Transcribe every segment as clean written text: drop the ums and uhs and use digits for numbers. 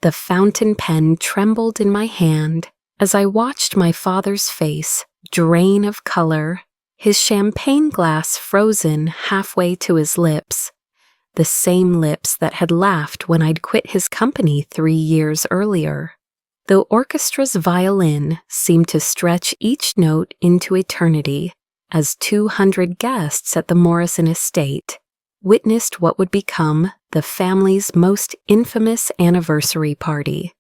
The fountain pen trembled in my hand as I watched my father's face drain of color, his champagne glass frozen halfway to his lips, the same lips that had laughed when I'd quit his company 3 years earlier. The orchestra's violin seemed to stretch each note into eternity as 200 guests at the Morrison estate witnessed what would become the family's most infamous anniversary party.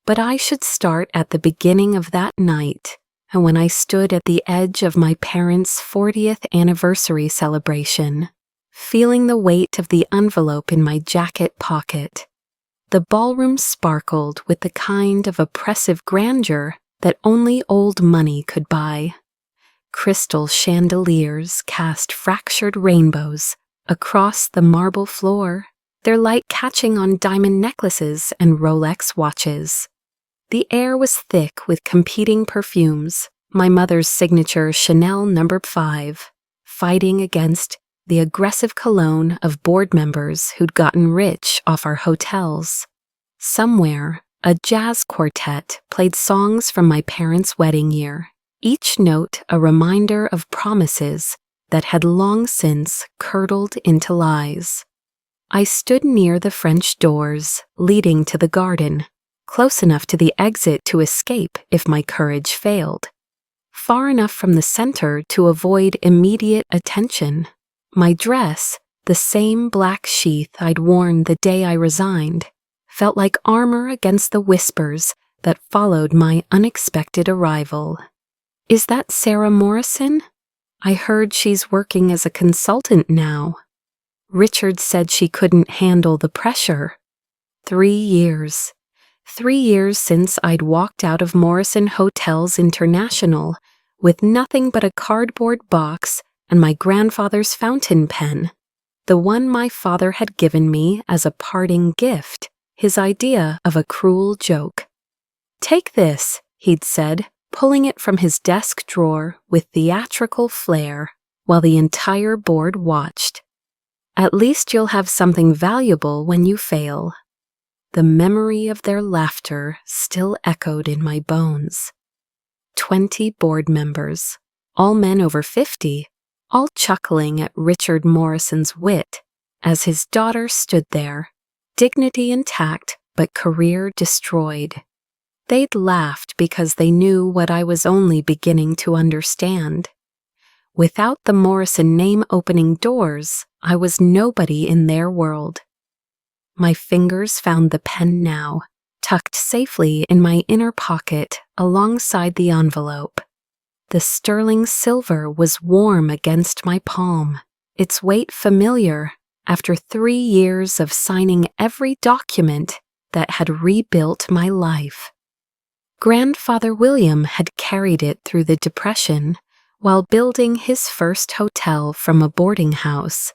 But I should start at the beginning of that night, and when I stood at the edge of my parents' 40th anniversary celebration, feeling the weight of the envelope in my jacket pocket. The ballroom sparkled with the kind of oppressive grandeur that only old money could buy. Crystal chandeliers cast fractured rainbows across the marble floor, their light catching on diamond necklaces and Rolex watches. The air was thick with competing perfumes, my mother's signature Chanel No. 5, fighting against the aggressive cologne of board members who'd gotten rich off our hotels. Somewhere, a jazz quartet played songs from my parents' wedding year, each note a reminder of promises that had long since curdled into lies. I stood near the French doors leading to the garden, close enough to the exit to escape if my courage failed, far enough from the center to avoid immediate attention. My dress, the same black sheath I'd worn the day I resigned, felt like armor against the whispers that followed my unexpected arrival. "Is that Sarah Morrison? I heard she's working as a consultant now. Richard said she couldn't handle the pressure." 3 years. 3 years since I'd walked out of Morrison Hotels International with nothing but a cardboard box and my grandfather's fountain pen, the one my father had given me as a parting gift, his idea of a cruel joke. "Take this," he'd said, pulling it from his desk drawer with theatrical flair while the entire board watched. "At least you'll have something valuable when you fail." The memory of their laughter still echoed in my bones. 20 board members, all men over 50, all chuckling at Richard Morrison's wit as his daughter stood there, dignity intact but career destroyed. They'd laughed because they knew what I was only beginning to understand. Without the Morrison name opening doors, I was nobody in their world. My fingers found the pen now, tucked safely in my inner pocket alongside the envelope. The sterling silver was warm against my palm, its weight familiar after 3 years of signing every document that had rebuilt my life. Grandfather William had carried it through the Depression while building his first hotel from a boarding house.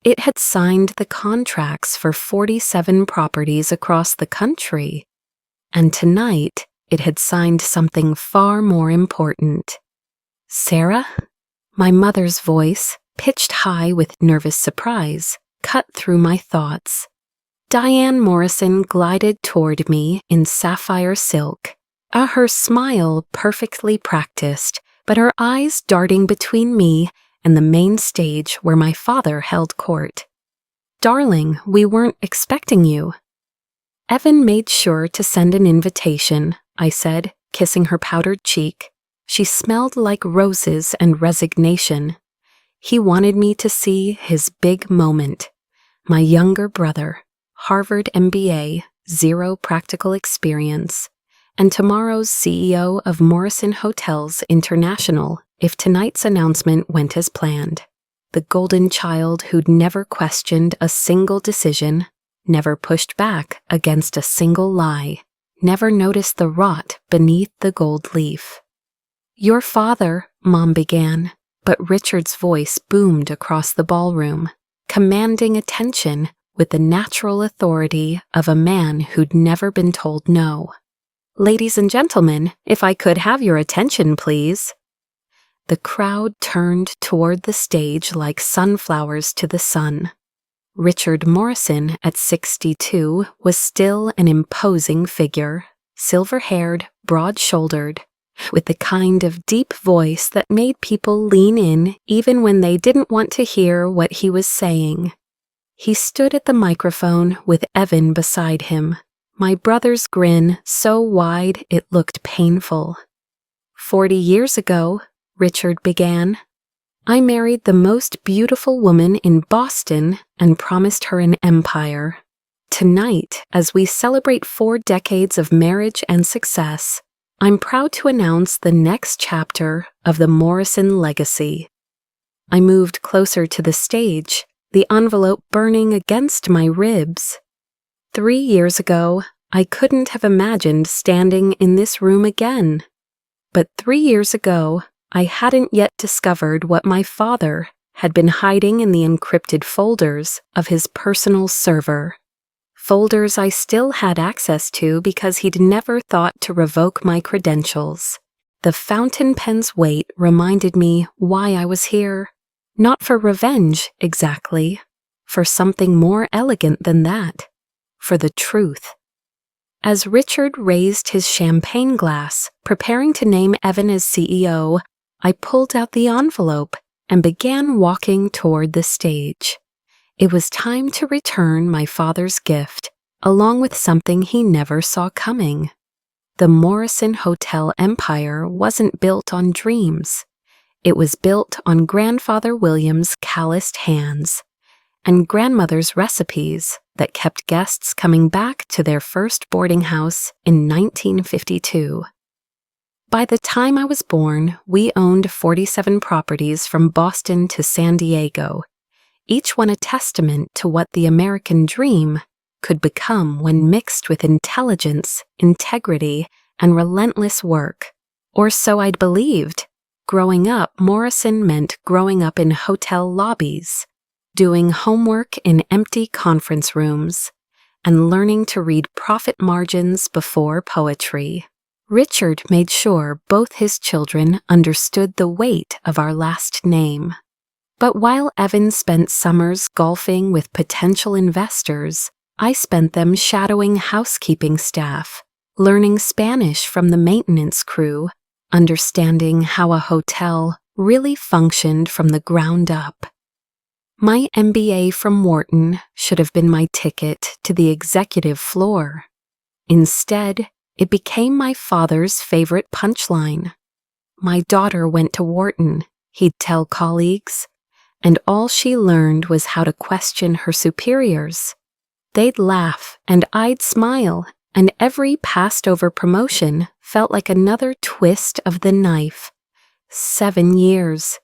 It had signed the contracts for 47 properties across the country, and tonight it had signed something far more important. "Sarah?" My mother's voice, pitched high with nervous surprise, cut through my thoughts. Diane Morrison glided toward me in sapphire silk, her smile perfectly practiced, but her eyes darting between me and the main stage where my father held court. "Darling, we weren't expecting you." "Evan made sure to send an invitation," I said, kissing her powdered cheek. She smelled like roses and resignation. "He wanted me to see his big moment. My younger brother, Harvard MBA, 0 practical experience, and tomorrow's CEO of Morrison Hotels International if tonight's announcement went as planned. The golden child who'd never questioned a single decision, never pushed back against a single lie, never noticed the rot beneath the gold leaf." "Your father," Mom began, but Richard's voice boomed across the ballroom, commanding attention with the natural authority of a man who'd never been told no. "Ladies and gentlemen, if I could have your attention, please." The crowd turned toward the stage like sunflowers to the sun. Richard Morrison, at 62, was still an imposing figure, silver-haired, broad-shouldered, with the kind of deep voice that made people lean in even when they didn't want to hear what he was saying. He stood at the microphone with Evan beside him, my brother's grin so wide it looked painful. 40 years ago, Richard began, I married the most beautiful woman in Boston and promised her an empire. Tonight, as we celebrate 4 decades of marriage and success, I'm proud to announce the next chapter of the Morrison legacy. I moved closer to the stage, the envelope burning against my ribs. 3 years ago, I couldn't have imagined standing in this room again. But 3 years ago, I hadn't yet discovered what my father had been hiding in the encrypted folders of his personal server. Folders I still had access to because he'd never thought to revoke my credentials. The fountain pen's weight reminded me why I was here. Not for revenge, exactly. For something more elegant than that. For the truth. As Richard raised his champagne glass, preparing to name Evan as CEO, I pulled out the envelope and began walking toward the stage. It was time to return my father's gift, along with something he never saw coming. The Morrison Hotel empire wasn't built on dreams. It was built on Grandfather William's calloused hands and grandmother's recipes that kept guests coming back to their first boarding house in 1952. By the time I was born, we owned 47 properties from Boston to San Diego, each one a testament to what the American dream could become when mixed with intelligence, integrity, and relentless work. Or so I'd believed. Growing up, Morrison meant growing up in hotel lobbies, doing homework in empty conference rooms, and learning to read profit margins before poetry. Richard made sure both his children understood the weight of our last name. But while Evan spent summers golfing with potential investors, I spent them shadowing housekeeping staff, learning Spanish from the maintenance crew, understanding how a hotel really functioned from the ground up. My MBA from Wharton should have been my ticket to the executive floor. Instead, it became my father's favorite punchline. My daughter went to Wharton, he'd tell colleagues, and all she learned was how to question her superiors. They'd laugh, and I'd smile, and every passed-over promotion felt like another twist of the knife. 7 years.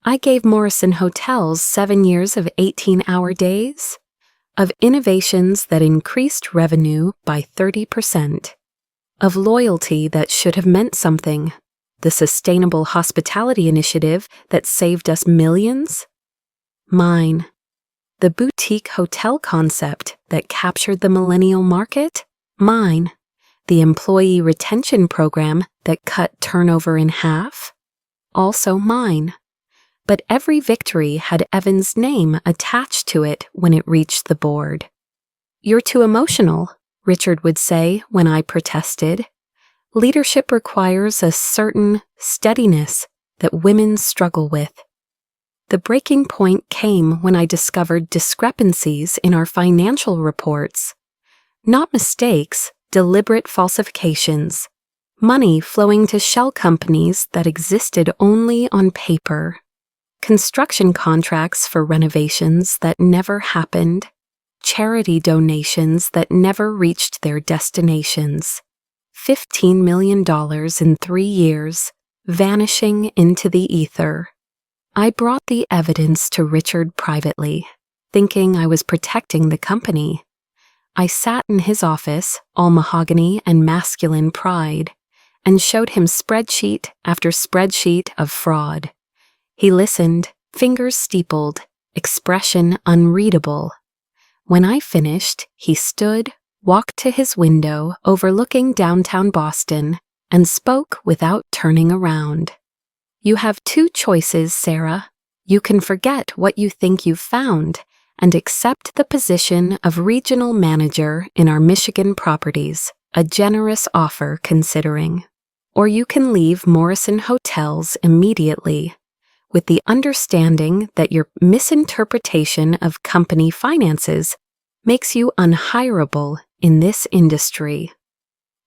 I gave Morrison Hotels 7 years of 18-hour days, of innovations that increased revenue by 30%, of loyalty that should have meant something, the sustainable hospitality initiative that saved us millions. Mine. The boutique hotel concept that captured the millennial market. Mine. The employee retention program that cut turnover in half. Also mine. But every victory had Evan's name attached to it when it reached the board. "You're too emotional," Richard would say when I protested. "Leadership requires a certain steadiness that women struggle with." The breaking point came when I discovered discrepancies in our financial reports. Not mistakes, deliberate falsifications. Money flowing to shell companies that existed only on paper. Construction contracts for renovations that never happened. Charity donations that never reached their destinations. $15 million in 3 years, vanishing into the ether. I brought the evidence to Richard privately, thinking I was protecting the company. I sat in his office, all mahogany and masculine pride, and showed him spreadsheet after spreadsheet of fraud. He listened, fingers steepled, expression unreadable. When I finished, he stood, walked to his window overlooking downtown Boston, and spoke without turning around. "You have 2 choices, Sarah. You can forget what you think you've found and accept the position of regional manager in our Michigan properties, a generous offer considering. Or you can leave Morrison Hotels immediately, with the understanding that your misinterpretation of company finances makes you unhireable in this industry.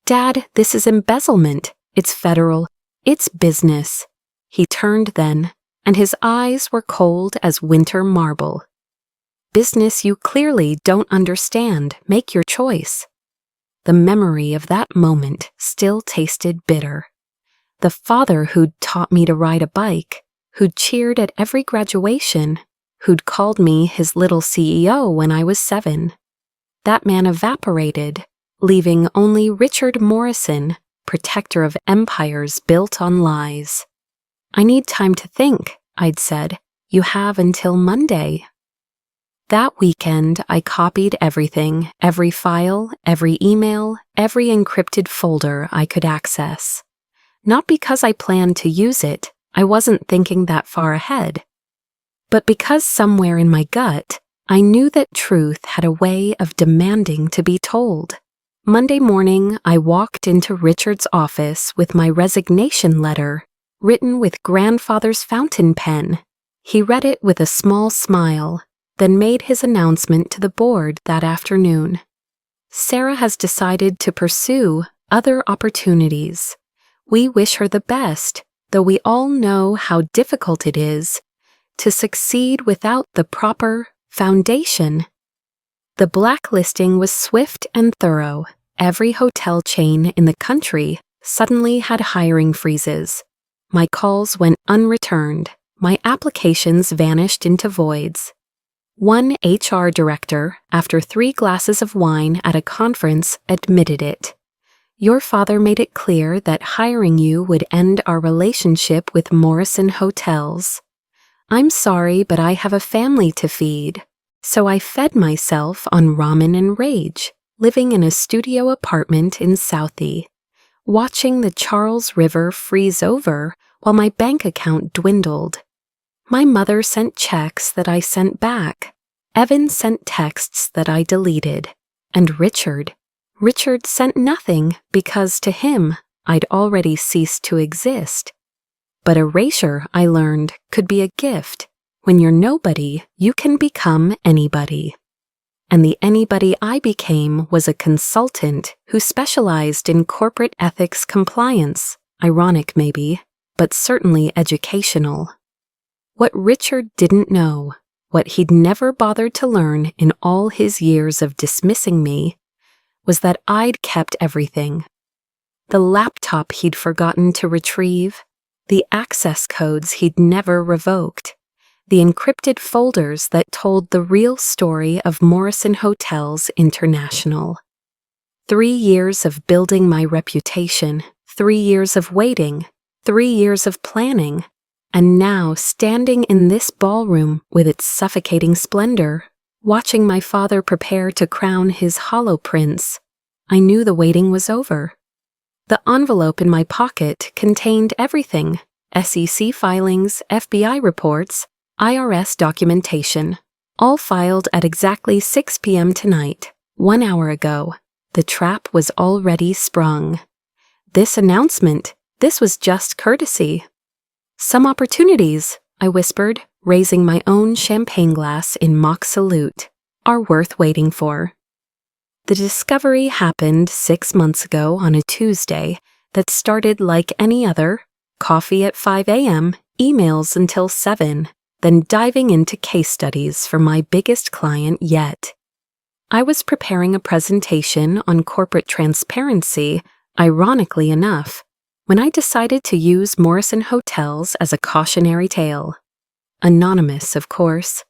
Dad, this is embezzlement. It's federal. It's business. He turned then, and his eyes were cold as winter marble. Business you clearly don't understand. Make your choice. The memory of that moment still tasted bitter. The father who'd taught me to ride a bike, who'd cheered at every graduation, who'd called me his little CEO when I was 7. That man evaporated, leaving only Richard Morrison, protector of empires built on lies. I need time to think, I'd said. You have until Monday. That weekend, I copied everything, every file, every email, every encrypted folder I could access. Not because I planned to use it, I wasn't thinking that far ahead, but because somewhere in my gut, I knew that truth had a way of demanding to be told. Monday morning, I walked into Richard's office with my resignation letter, written with grandfather's fountain pen. He read it with a small smile, then made his announcement to the board that afternoon. Sarah has decided to pursue other opportunities. We wish her the best, though we all know how difficult it is to succeed without the proper foundation. The blacklisting was swift and thorough. Every hotel chain in the country suddenly had hiring freezes. My calls went unreturned. My applications vanished into voids. One HR director, after 3 glasses of wine at a conference, admitted it. Your father made it clear that hiring you would end our relationship with Morrison Hotels. I'm sorry, but I have a family to feed. So I fed myself on ramen and rage, living in a studio apartment in Southie, watching the Charles River freeze over while my bank account dwindled. My mother sent checks that I sent back. Evan sent texts that I deleted. And Richard sent nothing because to him, I'd already ceased to exist. But erasure, I learned, could be a gift. When you're nobody, you can become anybody. And the anybody I became was a consultant who specialized in corporate ethics compliance. Ironic maybe, but certainly educational. What Richard didn't know, what he'd never bothered to learn in all his years of dismissing me, was that I'd kept everything. The laptop he'd forgotten to retrieve, the access codes he'd never revoked, the encrypted folders that told the real story of Morrison Hotels International. 3 years of building my reputation, 3 years of waiting, 3 years of planning, and now standing in this ballroom with its suffocating splendor, watching my father prepare to crown his hollow prince, I knew the waiting was over. The envelope in my pocket contained everything: SEC filings, FBI reports, IRS documentation, all filed at exactly 6 p.m. tonight, 1 hour ago. The trap was already sprung. This announcement, this was just courtesy. Some opportunities, I whispered, raising my own champagne glass in mock salute, are worth waiting for. The discovery happened 6 months ago on a Tuesday that started like any other: coffee at 5 a.m., emails until 7, then diving into case studies for my biggest client yet. I was preparing a presentation on corporate transparency, ironically enough, when I decided to use Morrison Hotels as a cautionary tale. Anonymous, of course.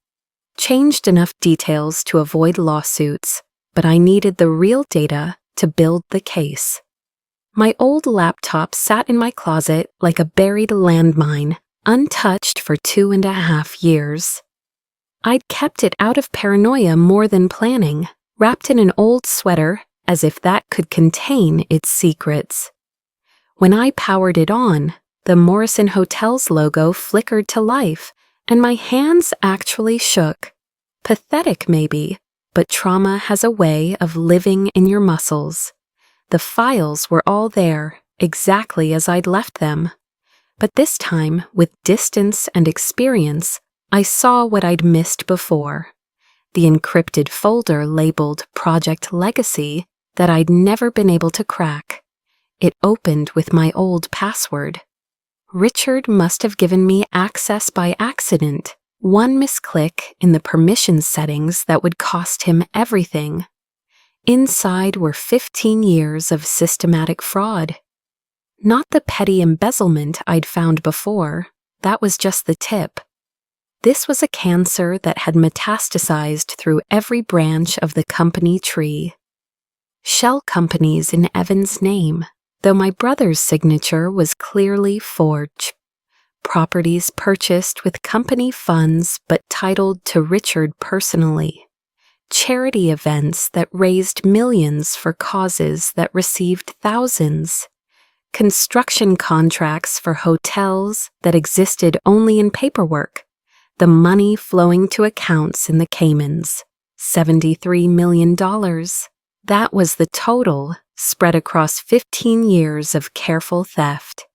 Changed enough details to avoid lawsuits, but I needed the real data to build the case. My old laptop sat in my closet like a buried landmine, untouched for 2.5 years. I'd kept it out of paranoia more than planning, wrapped in an old sweater as if that could contain its secrets. When I powered it on, the Morrison Hotels logo flickered to life, and my hands actually shook. Pathetic, maybe, but trauma has a way of living in your muscles. The files were all there, exactly as I'd left them. But this time, with distance and experience, I saw what I'd missed before. The encrypted folder labeled Project Legacy that I'd never been able to crack. It opened with my old password. Richard must have given me access by accident, one misclick in the permissions settings that would cost him everything. Inside were 15 years of systematic fraud. Not the petty embezzlement I'd found before, that was just the tip. This was a cancer that had metastasized through every branch of the company tree. Shell companies in Evan's name, though my brother's signature was clearly forged. Properties purchased with company funds but titled to Richard personally. Charity events that raised millions for causes that received thousands. Construction contracts for hotels that existed only in paperwork. The money flowing to accounts in the Caymans. $73 million. That was the total, spread across 15 years of careful theft.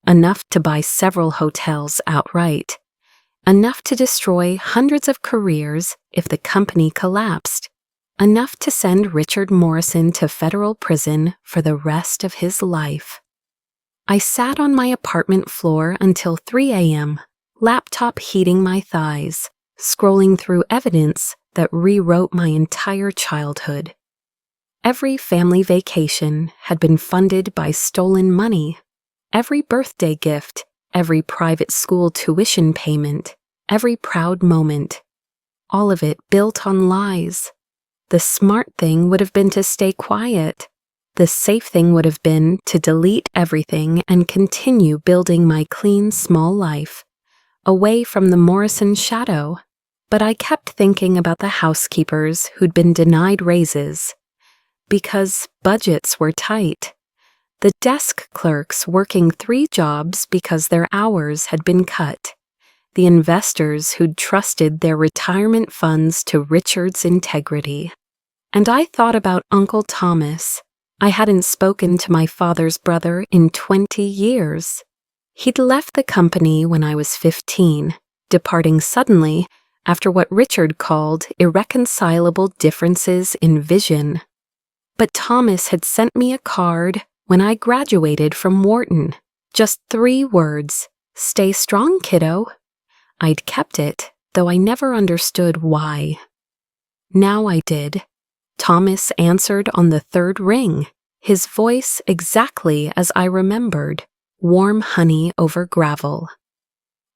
Enough to buy several hotels outright. Enough to destroy hundreds of careers if the company collapsed. Enough to send Richard Morrison to federal prison for the rest of his life. I sat on my apartment floor until 3 a.m., laptop heating my thighs, scrolling through evidence that rewrote my entire childhood. Every family vacation had been funded by stolen money. Every birthday gift, every private school tuition payment, every proud moment. All of it built on lies. The smart thing would have been to stay quiet. The safe thing would have been to delete everything and continue building my clean, small life, away from the Morrison shadow. But I kept thinking about the housekeepers who'd been denied raises. Because budgets were tight. The desk clerks working 3 jobs because their hours had been cut. The investors who'd trusted their retirement funds to Richard's integrity. And I thought about Uncle Thomas. I hadn't spoken to my father's brother in 20 years. He'd left the company when I was 15, departing suddenly after what Richard called irreconcilable differences in vision. But Thomas had sent me a card when I graduated from Wharton. Just 3 words, "Stay strong, kiddo." I'd kept it, though I never understood why. Now I did. Thomas answered on the 3rd ring, his voice exactly as I remembered, warm honey over gravel.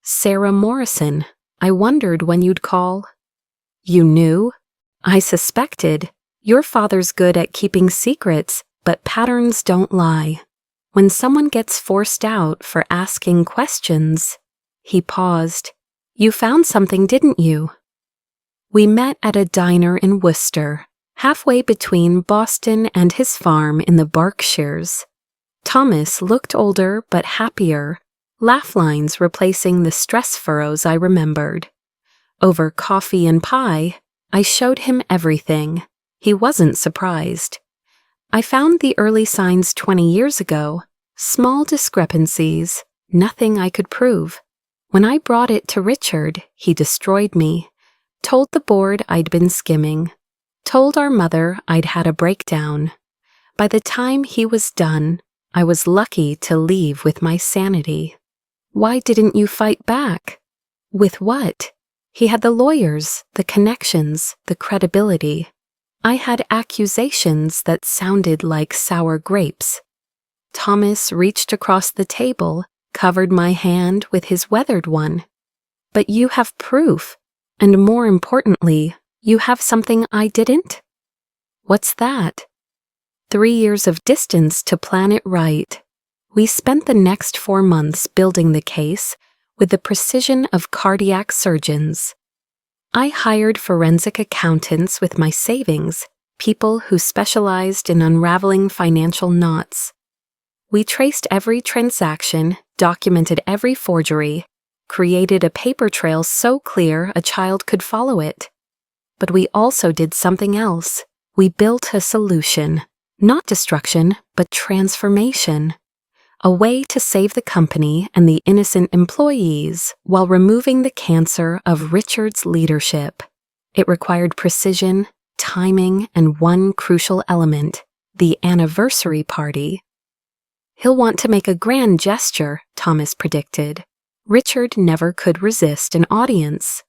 "Sarah Morrison, I wondered when you'd call." "You knew?" "I suspected. Your father's good at keeping secrets, but patterns don't lie. When someone gets forced out for asking questions..." He paused. "You found something, didn't you?" We met at a diner in Worcester, halfway between Boston and his farm in the Berkshires. Thomas looked older but happier, laugh lines replacing the stress furrows I remembered. Over coffee and pie, I showed him everything. He wasn't surprised. I found the early signs 20 years ago, small discrepancies, nothing I could prove. When I brought it to Richard, he destroyed me, told the board I'd been skimming, told our mother I'd had a breakdown. By the time he was done, I was lucky to leave with my sanity. "Why didn't you fight back?" "With what?" He had the lawyers, the connections, the credibility. I had accusations that sounded like sour grapes. Thomas reached across the table, covered my hand with his weathered one. "But you have proof, and more importantly, you have something I didn't?" "What's that?" 3 years of distance to plan it right. We spent the next 4 months building the case with the precision of cardiac surgeons. I hired forensic accountants with my savings, people who specialized in unraveling financial knots. We traced every transaction, documented every forgery, created a paper trail so clear a child could follow it. But we also did something else. We built a solution. Not destruction, but transformation. A way to save the company and the innocent employees while removing the cancer of Richard's leadership. It required precision, timing, and one crucial element, the anniversary party. "He'll want to make a grand gesture," Thomas predicted. Richard never could resist an audience.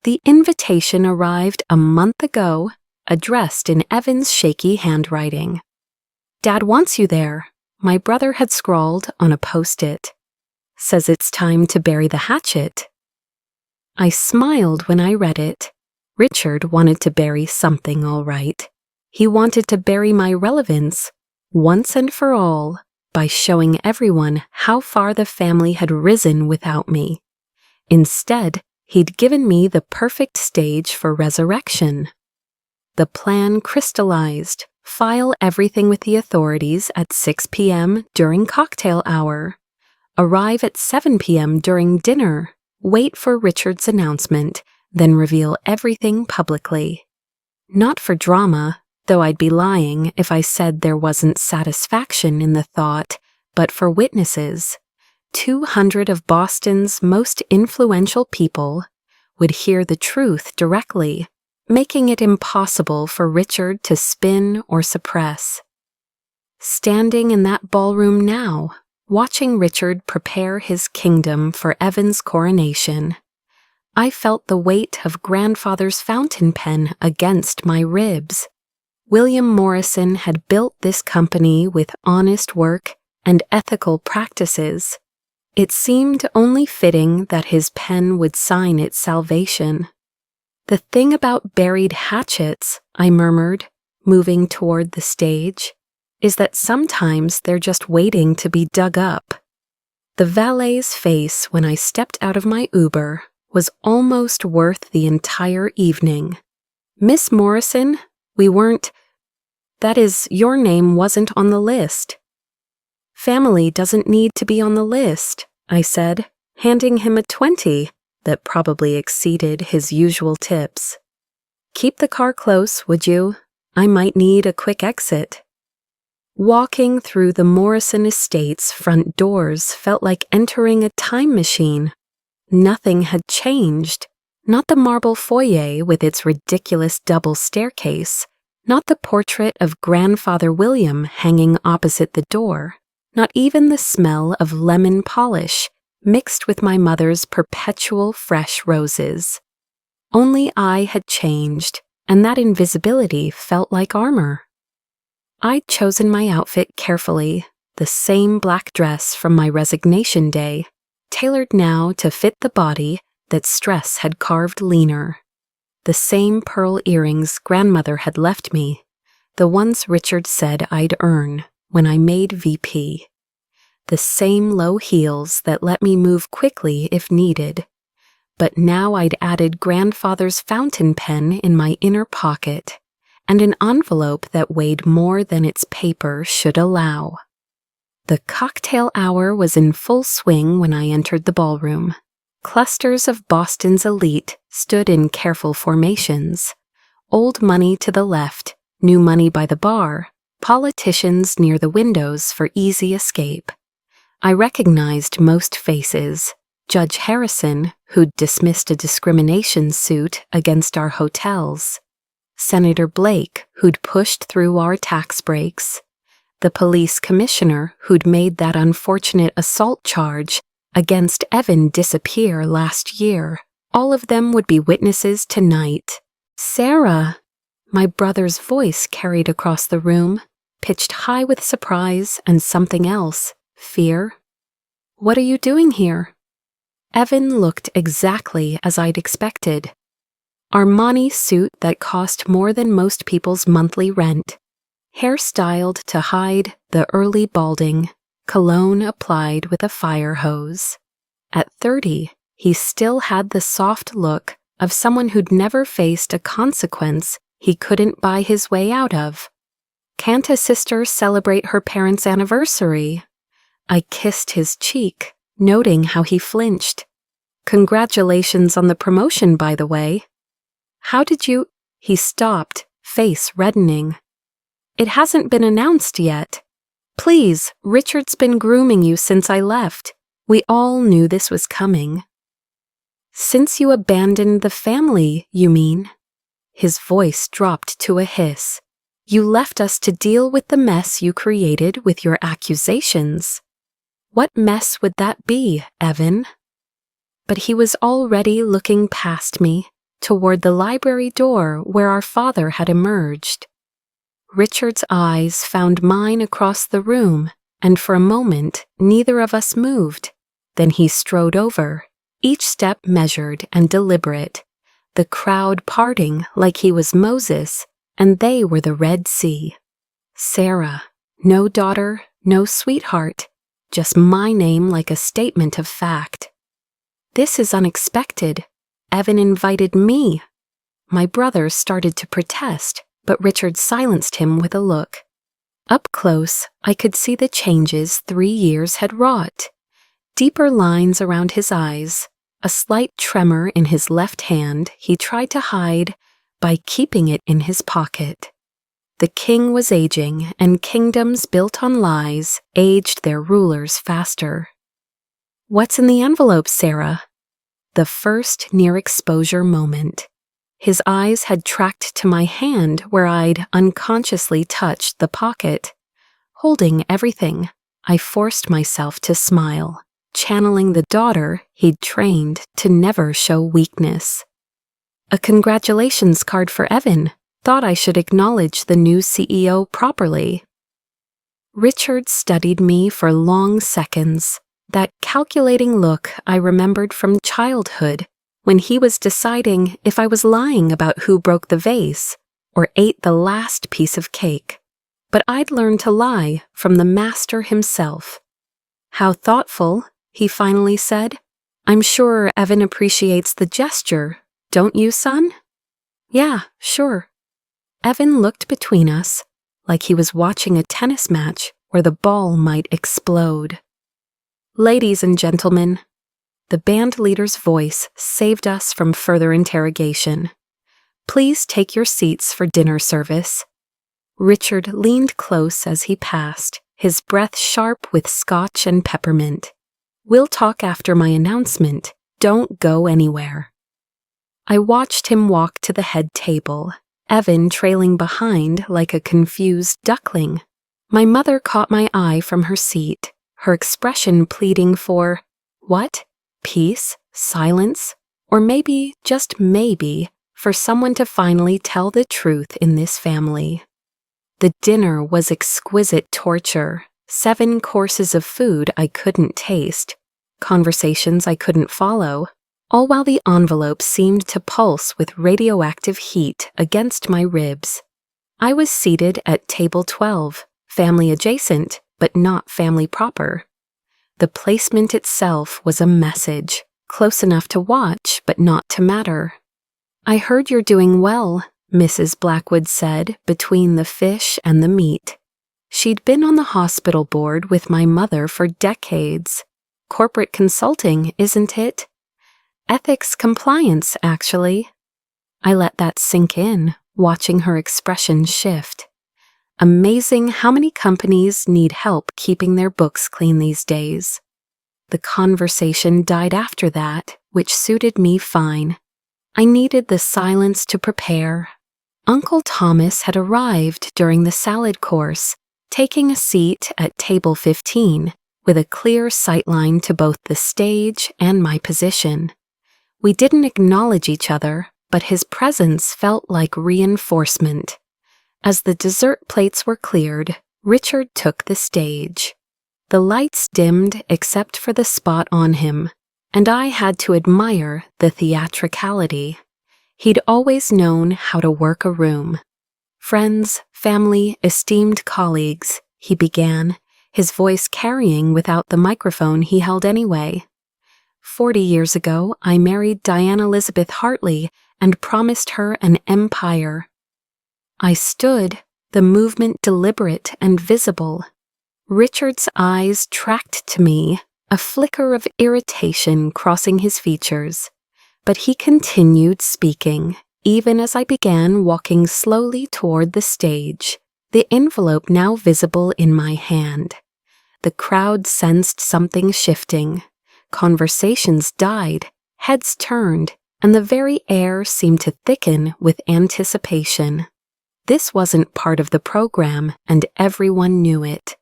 The invitation arrived a month ago, addressed in Evan's shaky handwriting. "Dad wants you there," my brother had scrawled on a post-it. "Says it's time to bury the hatchet." I smiled when I read it. Richard wanted to bury something, all right. He wanted to bury my relevance, once and for all, by showing everyone how far the family had risen without me. Instead, he'd given me the perfect stage for resurrection. The plan crystallized. File everything with the authorities at 6 p.m. during cocktail hour. Arrive at 7 p.m. during dinner. Wait for Richard's announcement, then reveal everything publicly. Not for drama, though I'd be lying if I said there wasn't satisfaction in the thought, but for witnesses. 200 of Boston's most influential people would hear the truth directly, making it impossible for Richard to spin or suppress. Standing in that ballroom now, watching Richard prepare his kingdom for Evan's coronation, I felt the weight of grandfather's fountain pen against my ribs. William Morrison had built this company with honest work and ethical practices. It seemed only fitting that his pen would sign its salvation. "The thing about buried hatchets," I murmured, moving toward the stage, "is that sometimes they're just waiting to be dug up." The valet's face when I stepped out of my Uber was almost worth the entire evening. "Miss Morrison, we weren't— that is, your name wasn't on the list." "Family doesn't need to be on the list," I said, handing him a 20 that probably exceeded his usual tips. "Keep the car close, would you? I might need a quick exit." Walking through the Morrison estate's front doors felt like entering a time machine. Nothing had changed. Not the marble foyer with its ridiculous double staircase. Not the portrait of Grandfather William hanging opposite the door. Not even the smell of lemon polish mixed with my mother's perpetual fresh roses. Only I had changed, and that invisibility felt like armor. I'd chosen my outfit carefully, the same black dress from my resignation day, tailored now to fit the body that stress had carved leaner. The same pearl earrings grandmother had left me, the ones Richard said I'd earn when I made VP. The same low heels that let me move quickly if needed. But now I'd added grandfather's fountain pen in my inner pocket, and an envelope that weighed more than its paper should allow. The cocktail hour was in full swing when I entered the ballroom. Clusters of Boston's elite stood in careful formations. Old money to the left, new money by the bar, politicians near the windows for easy escape. I recognized most faces. Judge Harrison, who'd dismissed a discrimination suit against our hotels. Senator Blake, who'd pushed through our tax breaks. The police commissioner who'd made that unfortunate assault charge against Evan disappear last year. All of them would be witnesses tonight. "Sarah!" My brother's voice carried across the room, pitched high with surprise and something else. Fear. "What are you doing here?" Evan looked exactly as I'd expected. Armani suit that cost more than most people's monthly rent. Hair styled to hide the early balding, cologne applied with a fire hose. At 30, he still had the soft look of someone who'd never faced a consequence he couldn't buy his way out of. "Can't a sister celebrate her parents' anniversary?" I kissed his cheek, noting how he flinched. "Congratulations on the promotion, by the way." "How did you—" He stopped, face reddening. It hasn't been announced yet. Please, Richard's been grooming you since I left. We all knew this was coming. Since you abandoned the family, you mean? His voice dropped to a hiss. You left us to deal with the mess you created with your accusations. What mess would that be, Evan? But he was already looking past me, toward the library door where our father had emerged. Richard's eyes found mine across the room, and for a moment neither of us moved. Then he strode over, each step measured and deliberate, the crowd parting like he was Moses, and they were the Red Sea. Sarah, no daughter, no sweetheart, just my name like a statement of fact. This is unexpected. Evan invited me. My brother started to protest, but Richard silenced him with a look. Up close, I could see the changes 3 years had wrought. Deeper lines around his eyes, a slight tremor in his left hand he tried to hide by keeping it in his pocket. The king was aging, and kingdoms built on lies aged their rulers faster. What's in the envelope, Sarah? The first near-exposure moment. His eyes had tracked to my hand where I'd unconsciously touched the pocket. Holding everything, I forced myself to smile, channeling the daughter he'd trained to never show weakness. A congratulations card for Evan. Thought I should acknowledge the new CEO properly. Richard studied me for long seconds, that calculating look I remembered from childhood when he was deciding if I was lying about who broke the vase or ate the last piece of cake. But I'd learned to lie from the master himself. How thoughtful, he finally said. I'm sure Evan appreciates the gesture, don't you, son? Yeah, sure. Evan looked between us, like he was watching a tennis match where the ball might explode. Ladies and gentlemen, the band leader's voice saved us from further interrogation. Please take your seats for dinner service. Richard leaned close as he passed, his breath sharp with scotch and peppermint. We'll talk after my announcement. Don't go anywhere. I watched him walk to the head table, Evan trailing behind like a confused duckling. My mother caught my eye from her seat, her expression pleading for, what? Peace? Silence? Or maybe, just maybe, for someone to finally tell the truth in this family. The dinner was exquisite torture, 7 courses of food I couldn't taste, conversations I couldn't follow, all while the envelope seemed to pulse with radioactive heat against my ribs. I was seated at table 12, family adjacent, but not family proper. The placement itself was a message, close enough to watch, but not to matter. I heard you're doing well, Mrs. Blackwood said between the fish and the meat. She'd been on the hospital board with my mother for decades. Corporate consulting, isn't it? Ethics compliance, actually. I let that sink in, watching her expression shift. Amazing how many companies need help keeping their books clean these days. The conversation died after that, which suited me fine. I needed the silence to prepare. Uncle Thomas had arrived during the salad course, taking a seat at table 15, with a clear sightline to both the stage and my position. We didn't acknowledge each other, but his presence felt like reinforcement. As the dessert plates were cleared, Richard took the stage. The lights dimmed except for the spot on him, and I had to admire the theatricality. He'd always known how to work a room. Friends, family, esteemed colleagues, he began, his voice carrying without the microphone he held anyway. 40 years ago, I married Diane Elizabeth Hartley and promised her an empire. I stood, the movement deliberate and visible. Richard's eyes tracked to me, a flicker of irritation crossing his features. But he continued speaking, even as I began walking slowly toward the stage, the envelope now visible in my hand. The crowd sensed something shifting. Conversations died, heads turned, and the very air seemed to thicken with anticipation. This wasn't part of the program, and everyone knew it.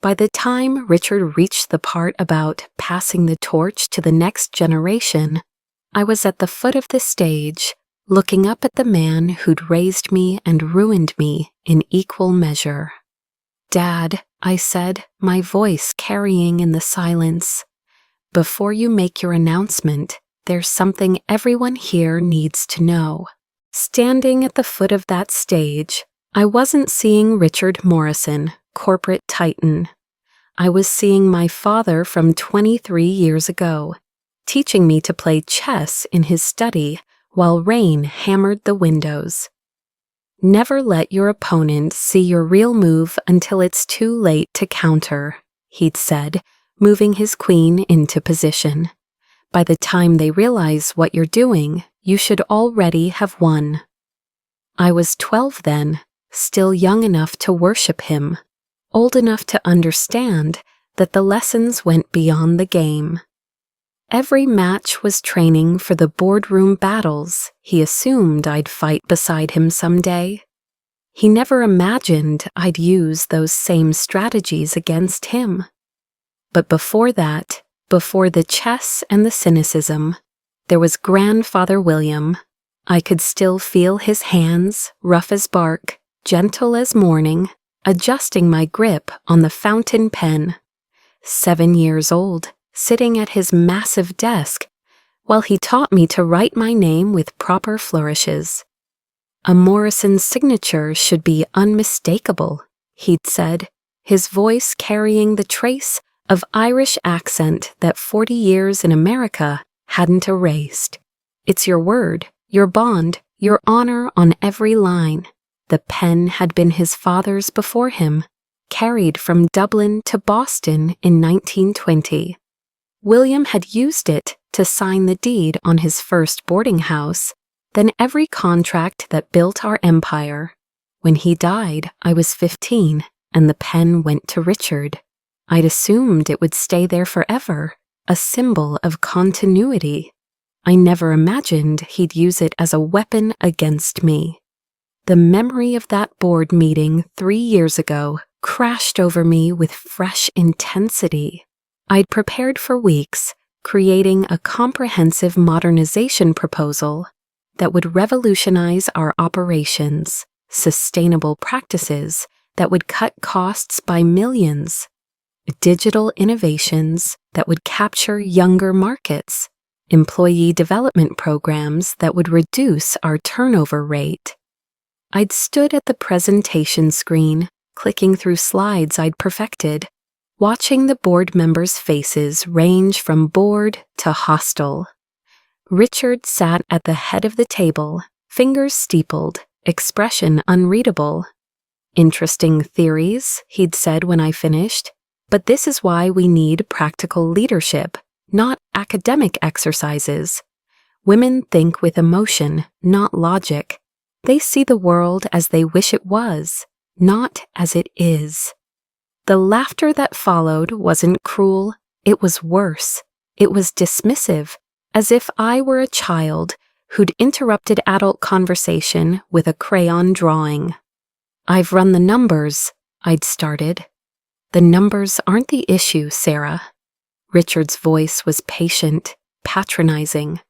By the time Richard reached the part about passing the torch to the next generation, I was at the foot of the stage, looking up at the man who'd raised me and ruined me in equal measure. "Dad," I said, my voice carrying in the silence, "before you make your announcement, there's something everyone here needs to know." Standing at the foot of that stage, I wasn't seeing Richard Morrison, corporate titan. I was seeing my father from 23 years ago, teaching me to play chess in his study while rain hammered the windows. "Never let your opponent see your real move until it's too late to counter," he'd said, moving his queen into position. "By the time they realize what you're doing, you should already have won." I was 12 then, still young enough to worship him, old enough to understand that the lessons went beyond the game. Every match was training for the boardroom battles he assumed I'd fight beside him someday. He never imagined I'd use those same strategies against him. But before that, before the chess and the cynicism, there was Grandfather William. I could still feel his hands, rough as bark, gentle as morning, adjusting my grip on the fountain pen. 7 years old, sitting at his massive desk, while he taught me to write my name with proper flourishes. "A Morrison signature should be unmistakable," he'd said, his voice carrying the trace of Irish accent that 40 years in America hadn't erased. "It's your word, your bond, your honor on every line." The pen had been his father's before him, carried from Dublin to Boston in 1920. William had used it to sign the deed on his first boarding house, then every contract that built our empire. When he died, I was 15, and the pen went to Richard. I'd assumed it would stay there forever, a symbol of continuity. I never imagined he'd use it as a weapon against me. The memory of that board meeting 3 years ago crashed over me with fresh intensity. I'd prepared for weeks, creating a comprehensive modernization proposal that would revolutionize our operations, sustainable practices that would cut costs by millions, digital innovations that would capture younger markets, employee development programs that would reduce our turnover rate. I'd stood at the presentation screen, clicking through slides I'd perfected, watching the board members' faces range from bored to hostile. Richard sat at the head of the table, fingers steepled, expression unreadable. "Interesting theories," he'd said when I finished, "but this is why we need practical leadership, not academic exercises. Women think with emotion, not logic. They see the world as they wish it was, not as it is." The laughter that followed wasn't cruel, it was worse. It was dismissive, as if I were a child who'd interrupted adult conversation with a crayon drawing. "I've run the numbers," I'd started. "The numbers aren't the issue, Sarah." Richard's voice was patient, patronizing.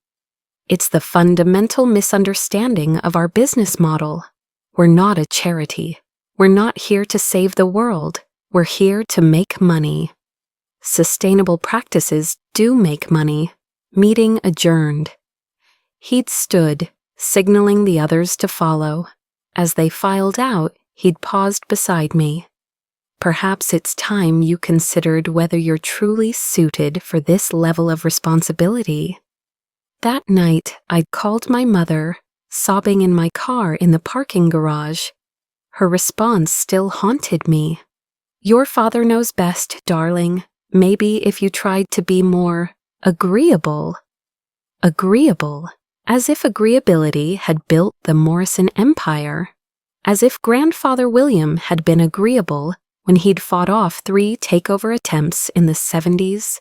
"It's the fundamental misunderstanding of our business model. We're not a charity. We're not here to save the world. We're here to make money. Sustainable practices do make money." Meeting adjourned. He'd stood, signaling the others to follow. As they filed out, he'd paused beside me. "Perhaps it's time you considered whether you're truly suited for this level of responsibility." That night, I'd called my mother, sobbing in my car in the parking garage. Her response still haunted me. "Your father knows best, darling. Maybe if you tried to be more agreeable." Agreeable? As if agreeability had built the Morrison empire. As if Grandfather William had been agreeable when he'd fought off 3 takeover attempts in the 70s.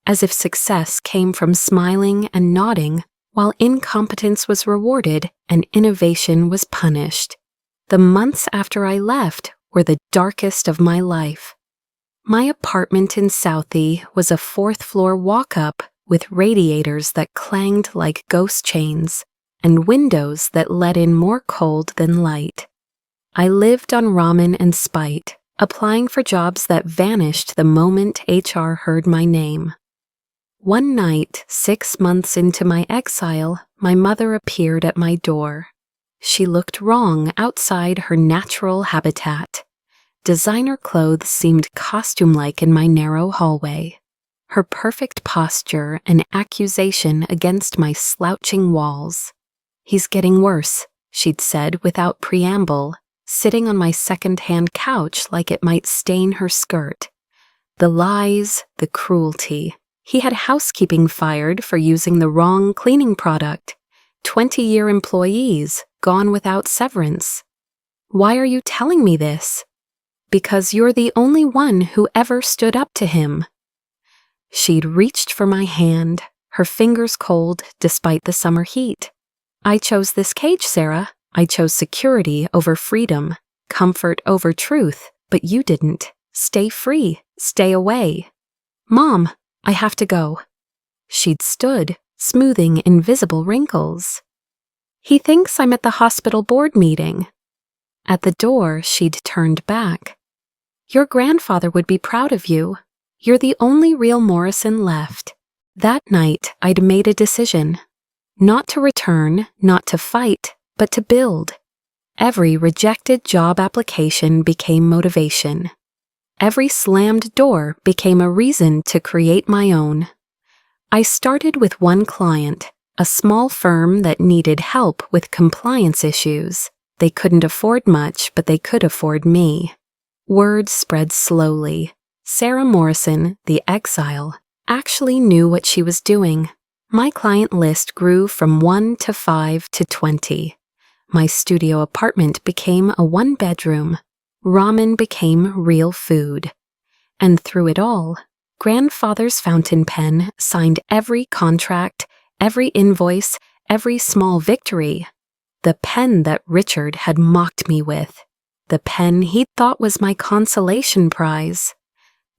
As if success came from smiling and nodding while incompetence was rewarded and innovation was punished. The months after I left were the darkest of my life. My apartment in Southie was a 4th-floor walk-up with radiators that clanged like ghost chains and windows that let in more cold than light. I lived on ramen and spite, applying for jobs that vanished the moment HR heard my name. One night, 6 months into my exile, my mother appeared at my door. She looked wrong outside her natural habitat. Designer clothes seemed costume-like in my narrow hallway. Her perfect posture an accusation against my slouching walls. "He's getting worse," she'd said without preamble, sitting on my second-hand couch like it might stain her skirt. The lies, the cruelty. He had housekeeping fired for using the wrong cleaning product. 20-year employees gone without severance. "Why are you telling me this?" "Because you're the only one who ever stood up to him." She'd reached for my hand, her fingers cold despite the summer heat. "I chose this cage, Sarah. I chose security over freedom, comfort over truth, but you didn't. Stay free. Stay away." "Mom, I have to go." She'd stood, smoothing invisible wrinkles. "He thinks I'm at the hospital board meeting." At the door, she'd turned back. "Your grandfather would be proud of you. You're the only real Morrison left." That night, I'd made a decision. Not to return, not to fight, but to build. Every rejected job application became motivation. Every slammed door became a reason to create my own. I started with one client, a small firm that needed help with compliance issues. They couldn't afford much, but they could afford me. Word spread slowly. Sarah Morrison, the exile, actually knew what she was doing. My client list grew from 1 to 5 to 20. My studio apartment became a 1-bedroom. Ramen became real food. And through it all, Grandfather's fountain pen signed every contract, every invoice, every small victory. The pen that Richard had mocked me with. The pen he'd thought was my consolation prize.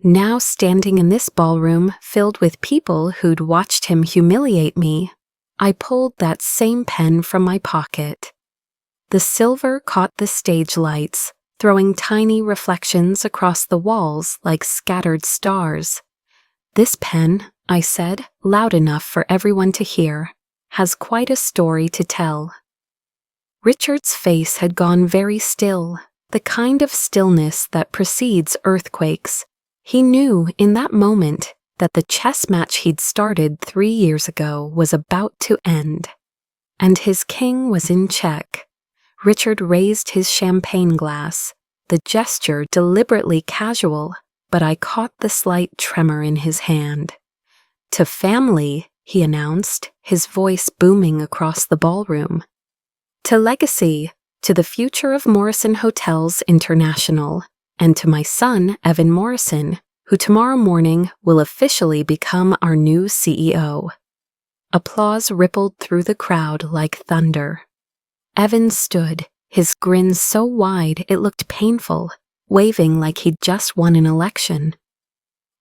Now standing in this ballroom filled with people who'd watched him humiliate me, I pulled that same pen from my pocket. The silver caught the stage lights, throwing tiny reflections across the walls like scattered stars. "This pen," I said, loud enough for everyone to hear, "has quite a story to tell." Richard's face had gone very still, the kind of stillness that precedes earthquakes. He knew in that moment that the chess match he'd started 3 years ago was about to end. And his king was in check. Richard raised his champagne glass, the gesture deliberately casual, but I caught the slight tremor in his hand. "To family," he announced, his voice booming across the ballroom. "To legacy, to the future of Morrison Hotels International, and to my son, Evan Morrison, who tomorrow morning will officially become our new CEO." Applause rippled through the crowd like thunder. Evan stood, his grin so wide it looked painful, waving like he'd just won an election.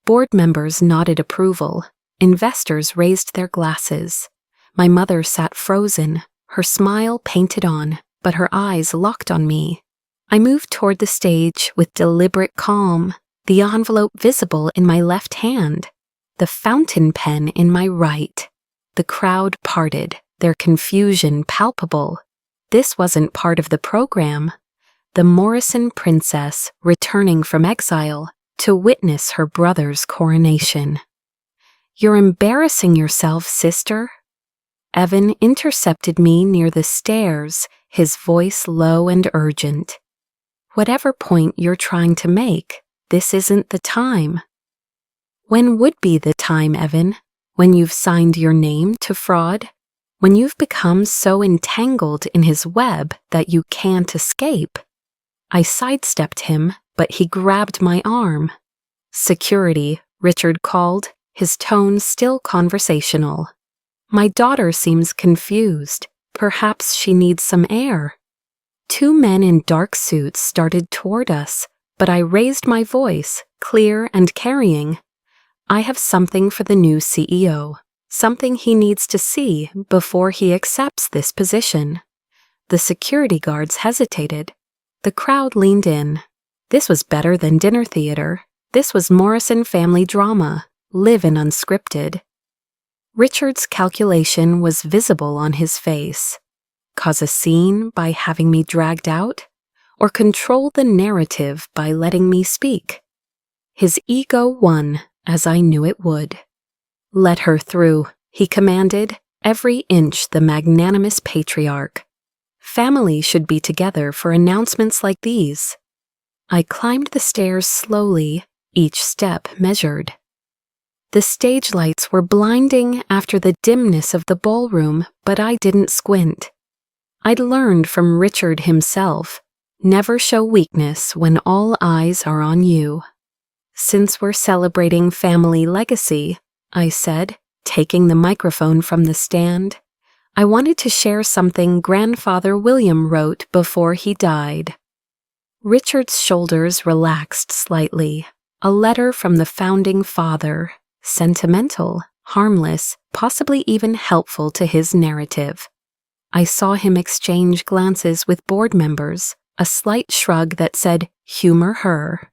Board members nodded approval. Investors raised their glasses. My mother sat frozen, her smile painted on, but her eyes locked on me. I moved toward the stage with deliberate calm, the envelope visible in my left hand, the fountain pen in my right. The crowd parted, their confusion palpable. This wasn't part of the program. The Morrison princess returning from exile to witness her brother's coronation. "You're embarrassing yourself, sister." Evan intercepted me near the stairs, his voice low and urgent. "Whatever point you're trying to make, this isn't the time." "When would be the time, Evan? When you've signed your name to fraud?" When you've become so entangled in his web that you can't escape. I sidestepped him, but he grabbed my arm. Security, Richard called, his tone still conversational. My daughter seems confused. Perhaps she needs some air. Two men in dark suits started toward us, but I raised my voice, clear and carrying. I have something for the new CEO, something he needs to see before he accepts this position. The security guards hesitated. The crowd leaned in. This was better than dinner theater. This was Morrison family drama, live and unscripted. Richard's calculation was visible on his face. Cause a scene by having me dragged out, or control the narrative by letting me speak? His ego won, as I knew it would. Let her through, he commanded, every inch the magnanimous patriarch. Family should be together for announcements like these. I climbed the stairs slowly, each step measured. The stage lights were blinding after the dimness of the ballroom, but I didn't squint. I'd learned from Richard himself, never show weakness when all eyes are on you. Since we're celebrating family legacy, I said, taking the microphone from the stand, I wanted to share something Grandfather William wrote before he died. Richard's shoulders relaxed slightly. A letter from the founding father, sentimental, harmless, possibly even helpful to his narrative. I saw him exchange glances with board members, a slight shrug that said, humor her.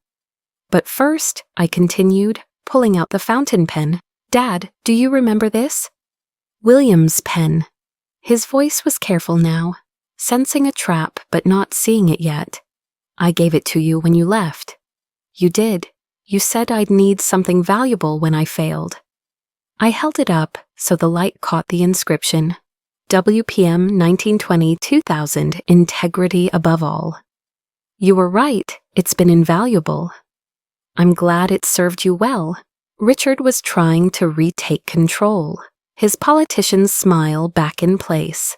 But first, I continued, pulling out the fountain pen. Dad, do you remember this? William's pen. His voice was careful now, sensing a trap but not seeing it yet. I gave it to you when you left. You did. You said I'd need something valuable when I failed. I held it up so the light caught the inscription, WPM 1920-2000, integrity above all. You were right, it's been invaluable. I'm glad it served you well. Richard was trying to retake control, his politician's smile back in place.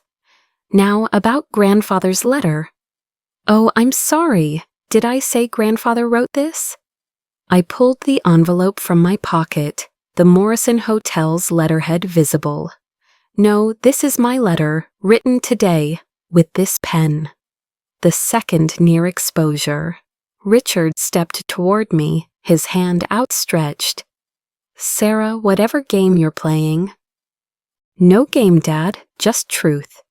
Now about Grandfather's letter. Oh, I'm sorry. Did I say Grandfather wrote this? I pulled the envelope from my pocket, the Morrison Hotel's letterhead visible. No, this is my letter, written today, with this pen. The second near exposure. Richard stepped toward me, his hand outstretched. Sarah, whatever game you're playing. No game, Dad, just truth.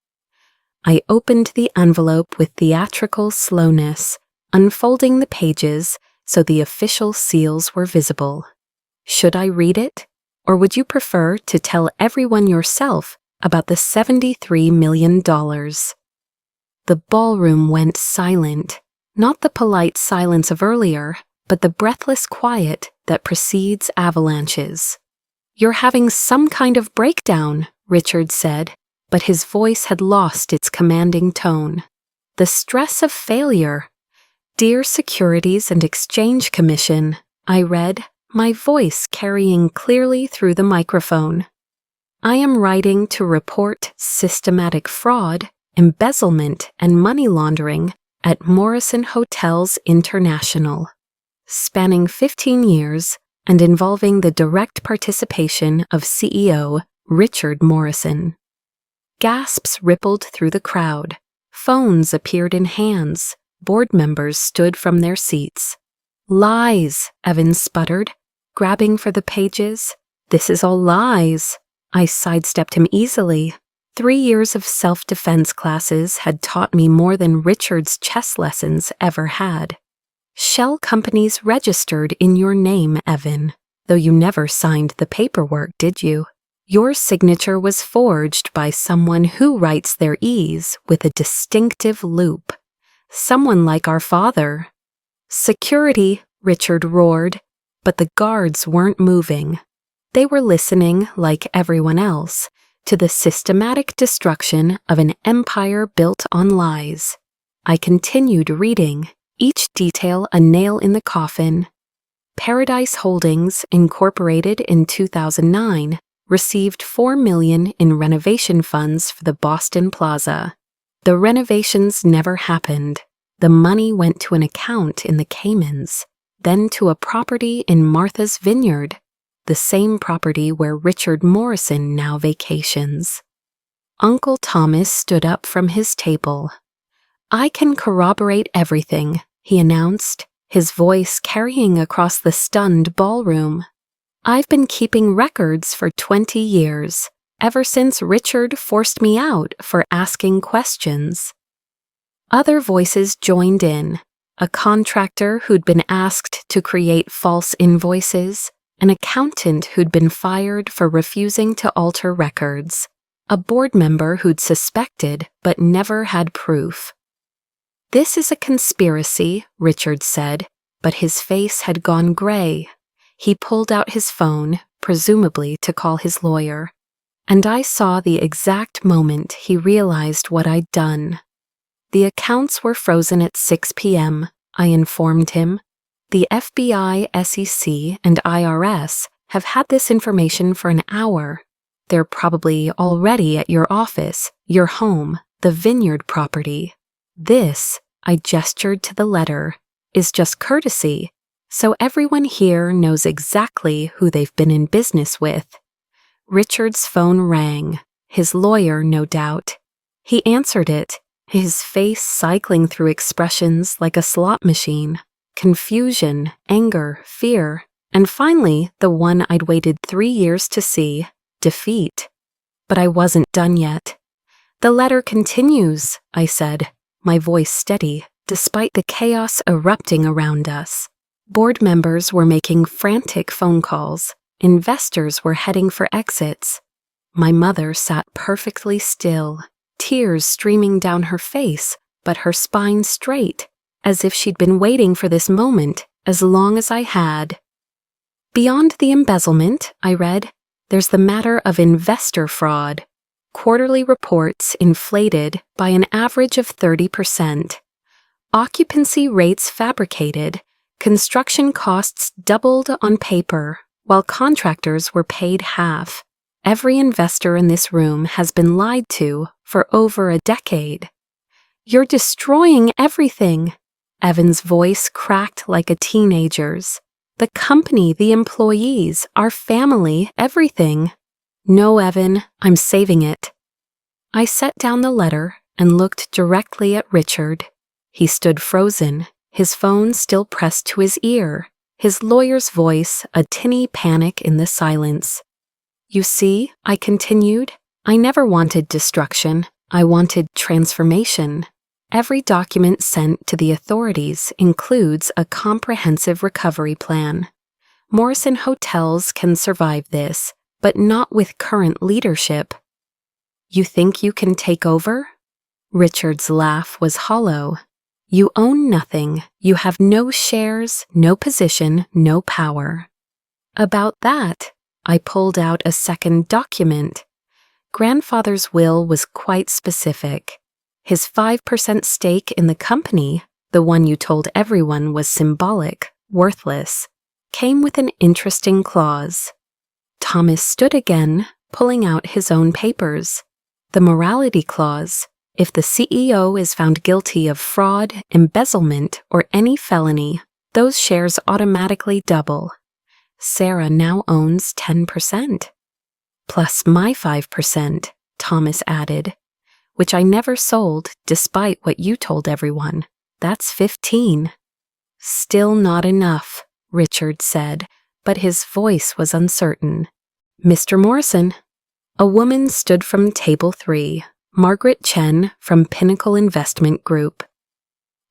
I opened the envelope with theatrical slowness, unfolding the pages so the official seals were visible. Should I read it, or would you prefer to tell everyone yourself about the $73 million? The ballroom went silent, not the polite silence of earlier, but the breathless quiet that precedes avalanches. You're having some kind of breakdown, Richard said, but his voice had lost its commanding tone. The stress of failure. Dear Securities and Exchange Commission, I read, my voice carrying clearly through the microphone. I am writing to report systematic fraud, embezzlement, and money laundering at Morrison Hotels International, spanning 15 years and involving the direct participation of CEO Richard Morrison. Gasps rippled through the crowd. Phones appeared in hands. Board members stood from their seats. Lies, Evans sputtered, grabbing for the pages. This is all lies. I sidestepped him easily. 3 years of self-defense classes had taught me more than Richard's chess lessons ever had. Shell companies registered in your name, Evan, though you never signed the paperwork, did you? Your signature was forged by someone who writes their E's with a distinctive loop. Someone like our father. Security, Richard roared, but the guards weren't moving. They were listening, like everyone else, to the systematic destruction of an empire built on lies. I continued reading, each detail a nail in the coffin. Paradise Holdings, incorporated in 2009, received $4 million in renovation funds for the Boston Plaza. The renovations never happened. The money went to an account in the Caymans, then to a property in Martha's Vineyard, the same property where Richard Morrison now vacations. Uncle Thomas stood up from his table. "I can corroborate everything," he announced, his voice carrying across the stunned ballroom. "I've been keeping records for 20 years, ever since Richard forced me out for asking questions." Other voices joined in. A contractor who'd been asked to create false invoices, an accountant who'd been fired for refusing to alter records, a board member who'd suspected but never had proof. "This is a conspiracy," Richard said, but his face had gone gray. He pulled out his phone, presumably to call his lawyer, and I saw the exact moment he realized what I'd done. "The accounts were frozen at 6 p.m., I informed him. "The FBI, SEC, and IRS have had this information for an hour. They're probably already at your office, your home, the Vineyard property. This," I gestured to the letter, "is just courtesy, so everyone here knows exactly who they've been in business with." Richard's phone rang, his lawyer, no doubt. He answered it, his face cycling through expressions like a slot machine: confusion, anger, fear, and finally the one I'd waited 3 years to see: defeat. But I wasn't done yet. "The letter continues," I said, my voice steady, despite the chaos erupting around us. Board members were making frantic phone calls. Investors were heading for exits. My mother sat perfectly still, tears streaming down her face, but her spine straight, as if she'd been waiting for this moment as long as I had. "Beyond the embezzlement," I read, "there's the matter of investor fraud. Quarterly reports inflated by an average of 30%. Occupancy rates fabricated. Construction costs doubled on paper, while contractors were paid half. Every investor in this room has been lied to for over a decade." "You're destroying everything." Evan's voice cracked like a teenager's. "The company, the employees, our family, everything." "No, Evan, I'm saving it." I set down the letter and looked directly at Richard. He stood frozen, his phone still pressed to his ear, his lawyer's voice a tinny panic in the silence. "You see," I continued, "I never wanted destruction. I wanted transformation. Every document sent to the authorities includes a comprehensive recovery plan. Morrison Hotels can survive this, but not with current leadership." "You think you can take over?" Richard's laugh was hollow. "You own nothing. You have no shares, no position, no power." "About that," I pulled out a second document. Grandfather's will was quite specific. His 5% stake in the company, the one you told everyone was symbolic, worthless, came with an interesting clause. Thomas stood again, pulling out his own papers. The morality clause: if the CEO is found guilty of fraud, embezzlement, or any felony, those shares automatically double. Sarah now owns 10%. "Plus my 5%, Thomas added, "which I never sold despite what you told everyone. That's 15. "Still not enough," Richard said, but his voice was uncertain. "Mr. Morrison." A woman stood from table 3, Margaret Chen from Pinnacle Investment Group.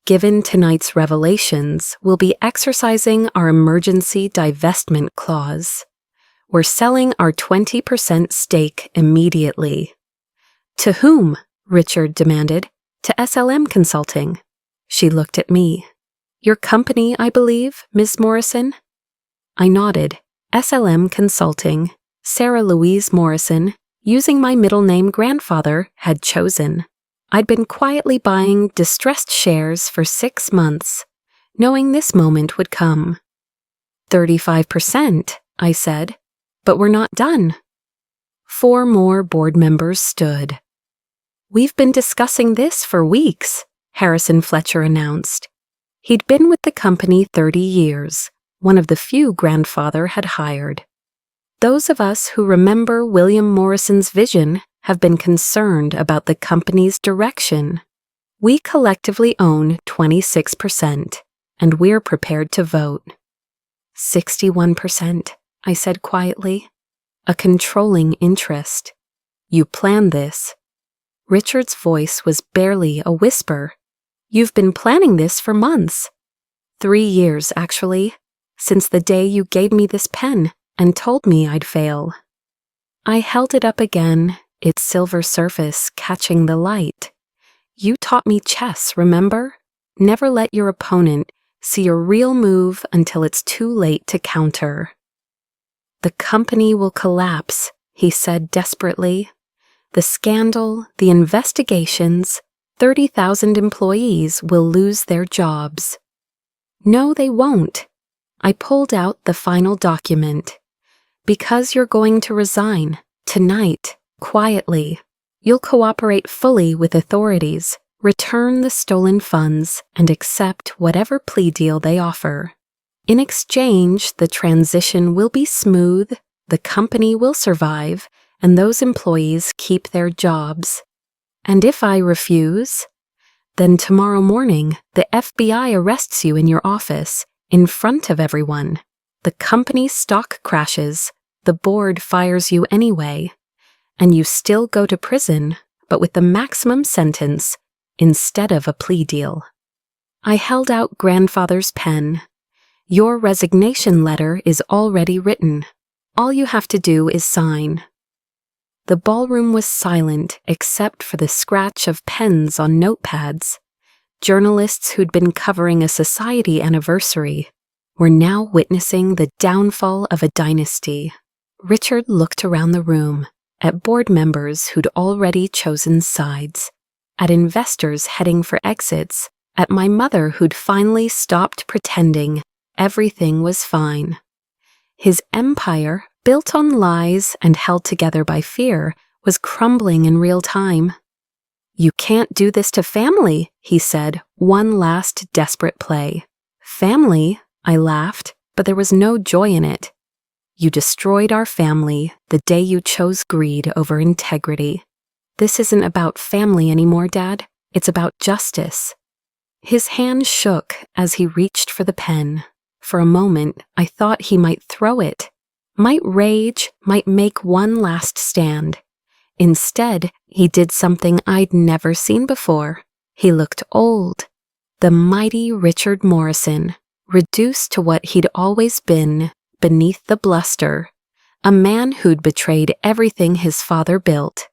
"Given tonight's revelations, we'll be exercising our emergency divestment clause. We're selling our 20% stake immediately." "To whom?" Richard demanded. "To SLM Consulting." She looked at me. "Your company, I believe, Miss Morrison?" I nodded. SLM Consulting, Sarah Louise Morrison, using my middle name grandfather had chosen. I'd been quietly buying distressed shares for 6 months, knowing this moment would come. 35%, I said. "But we're not done." 4 more board members stood. "We've been discussing this for weeks," Harrison Fletcher announced. He'd been with the company 30 years, one of the few grandfather had hired. "Those of us who remember William Morrison's vision have been concerned about the company's direction. We collectively own 26%, and we're prepared to vote." 61%, I said quietly. "A controlling interest. You planned this." Richard's voice was barely a whisper. "You've been planning this for months. 3 years, actually, since the day you gave me this pen and told me I'd fail." I held it up again, its silver surface catching the light. "You taught me chess, remember? Never let your opponent see your real move until it's too late to counter." "The company will collapse," he said desperately. "The scandal, the investigations, 30,000 employees will lose their jobs." "No, they won't." I pulled out the final document. "Because you're going to resign, tonight, quietly. You'll cooperate fully with authorities, return the stolen funds, and accept whatever plea deal they offer. In exchange, the transition will be smooth, the company will survive, and those employees keep their jobs. And if I refuse, then tomorrow morning the FBI arrests you in your office, in front of everyone. The company's stock crashes, the board fires you anyway, and you still go to prison, but with the maximum sentence instead of a plea deal." I held out grandfather's pen. "Your resignation letter is already written. All you have to do is sign." The ballroom was silent except for the scratch of pens on notepads. Journalists who'd been covering a society anniversary were now witnessing the downfall of a dynasty. Richard looked around the room, at board members who'd already chosen sides, at investors heading for exits, at my mother who'd finally stopped pretending everything was fine. His empire, built on lies and held together by fear, was crumbling in real time. "You can't do this to family," he said, one last desperate play. "Family?" I laughed, but there was no joy in it. "You destroyed our family the day you chose greed over integrity. This isn't about family anymore, Dad. It's about justice." His hand shook as he reached for the pen. For a moment, I thought he might throw it, might rage, might make one last stand. Instead, he did something I'd never seen before. He looked old. The mighty Richard Morrison, reduced to what he'd always been, beneath the bluster, a man who'd betrayed everything his father built.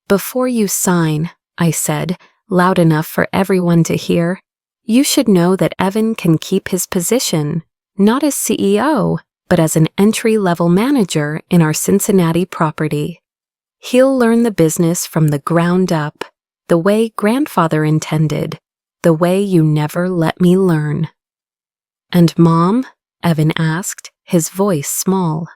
"Before you sign," I said, loud enough for everyone to hear, "you should know that Evan can keep his position, not as CEO, but as an entry-level manager in our Cincinnati property. He'll learn the business from the ground up, the way grandfather intended, the way you never let me learn." "And Mom?" Evan asked, his voice small.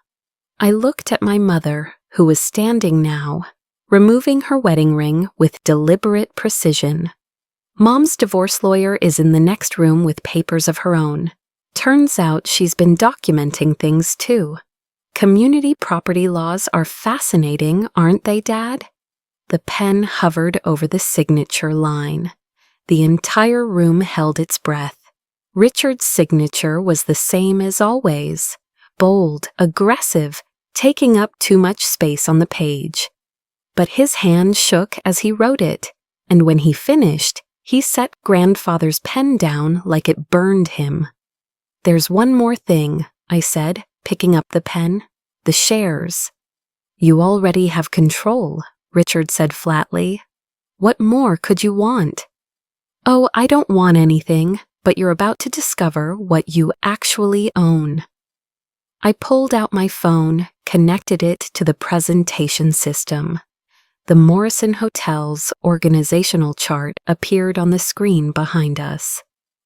I looked at my mother, who was standing now, removing her wedding ring with deliberate precision. "Mom's divorce lawyer is in the next room with papers of her own. Turns out she's been documenting things too. Community property laws are fascinating, aren't they, Dad?" The pen hovered over the signature line. The entire room held its breath. Richard's signature was the same as always, bold, aggressive, taking up too much space on the page. But his hand shook as he wrote it, and when he finished, he set grandfather's pen down like it burned him. "There's one more thing," I said, picking up the pen. "The shares." "You already have control," Richard said flatly. "What more could you want?" "Oh, I don't want anything, but you're about to discover what you actually own." I pulled out my phone, connected it to the presentation system. The Morrison Hotel's organizational chart appeared on the screen behind us.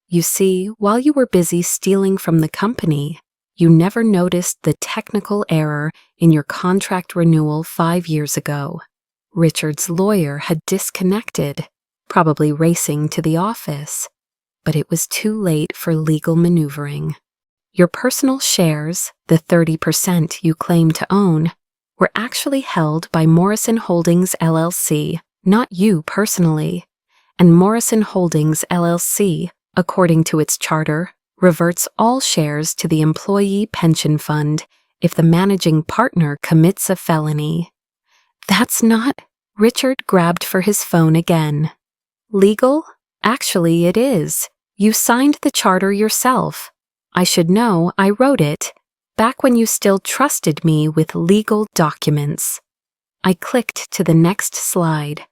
"You see, while you were busy stealing from the company, you never noticed the technical error in your contract renewal 5 years ago. Richard's lawyer had disconnected, probably racing to the office. But it was too late for legal maneuvering. Your personal shares, the 30% you claim to own, were actually held by Morrison Holdings LLC, not you personally. And Morrison Holdings LLC, according to its charter, reverts all shares to the employee pension fund if the managing partner commits a felony. That's not... Richard grabbed for his phone again. Legal? Actually, it is. You signed the charter yourself. I should know, I wrote it, back when you still trusted me with legal documents. I clicked to the next slide.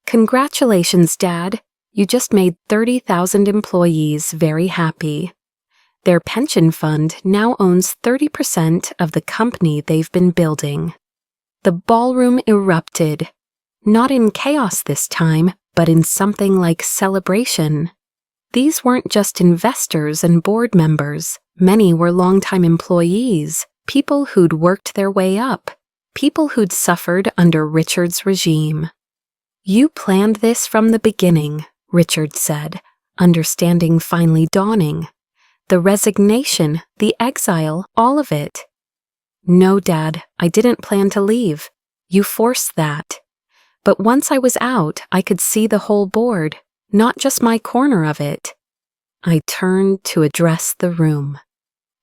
Congratulations, Dad. You just made 30,000 employees very happy. Their pension fund now owns 30% of the company they've been building. The ballroom erupted. Not in chaos this time, but in something like celebration. These weren't just investors and board members. Many were longtime employees, people who'd worked their way up, people who'd suffered under Richard's regime. You planned this from the beginning, Richard said, understanding finally dawning. The resignation, the exile, all of it. No, Dad, I didn't plan to leave. You forced that. But once I was out, I could see the whole board, not just my corner of it. I turned to address the room.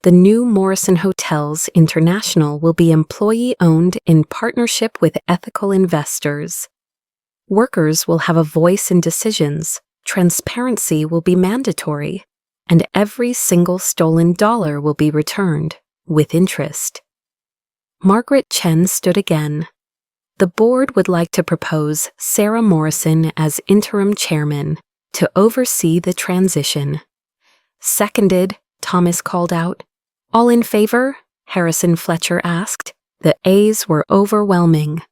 The new Morrison Hotels International will be employee-owned in partnership with ethical investors. Workers will have a voice in decisions, transparency will be mandatory, and every single stolen dollar will be returned, with interest. Margaret Chen stood again. The board would like to propose Sarah Morrison as interim chairman to oversee the transition. Seconded, Thomas called out. All in favor? Harrison Fletcher asked. The ayes were overwhelming.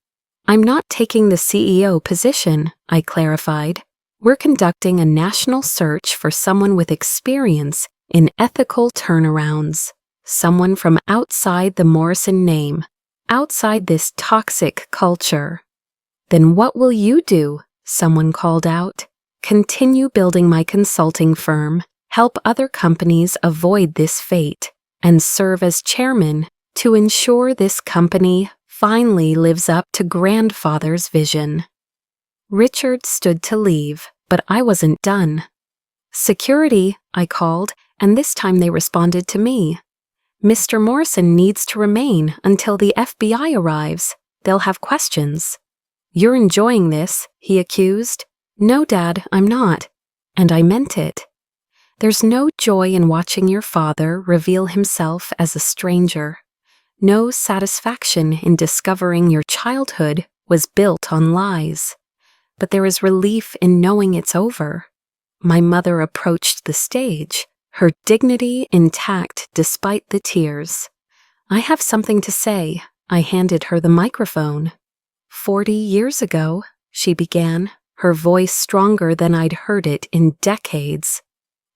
I'm not taking the CEO position, I clarified. We're conducting a national search for someone with experience in ethical turnarounds, someone from outside the Morrison name, outside this toxic culture. Then what will you do? Someone called out. Continue building my consulting firm, help other companies avoid this fate, and serve as chairman to ensure this company finally lives up to grandfather's vision. Richard stood to leave, but I wasn't done. Security, I called, and this time they responded to me. Mr. Morrison needs to remain until the FBI arrives. They'll have questions. You're enjoying this, he accused. No, Dad, I'm not. And I meant it. There's no joy in watching your father reveal himself as a stranger. No satisfaction in discovering your childhood was built on lies. But there is relief in knowing it's over. My mother approached the stage, her dignity intact despite the tears. I have something to say. I handed her the microphone. 40 years ago, she began, her voice stronger than I'd heard it in decades.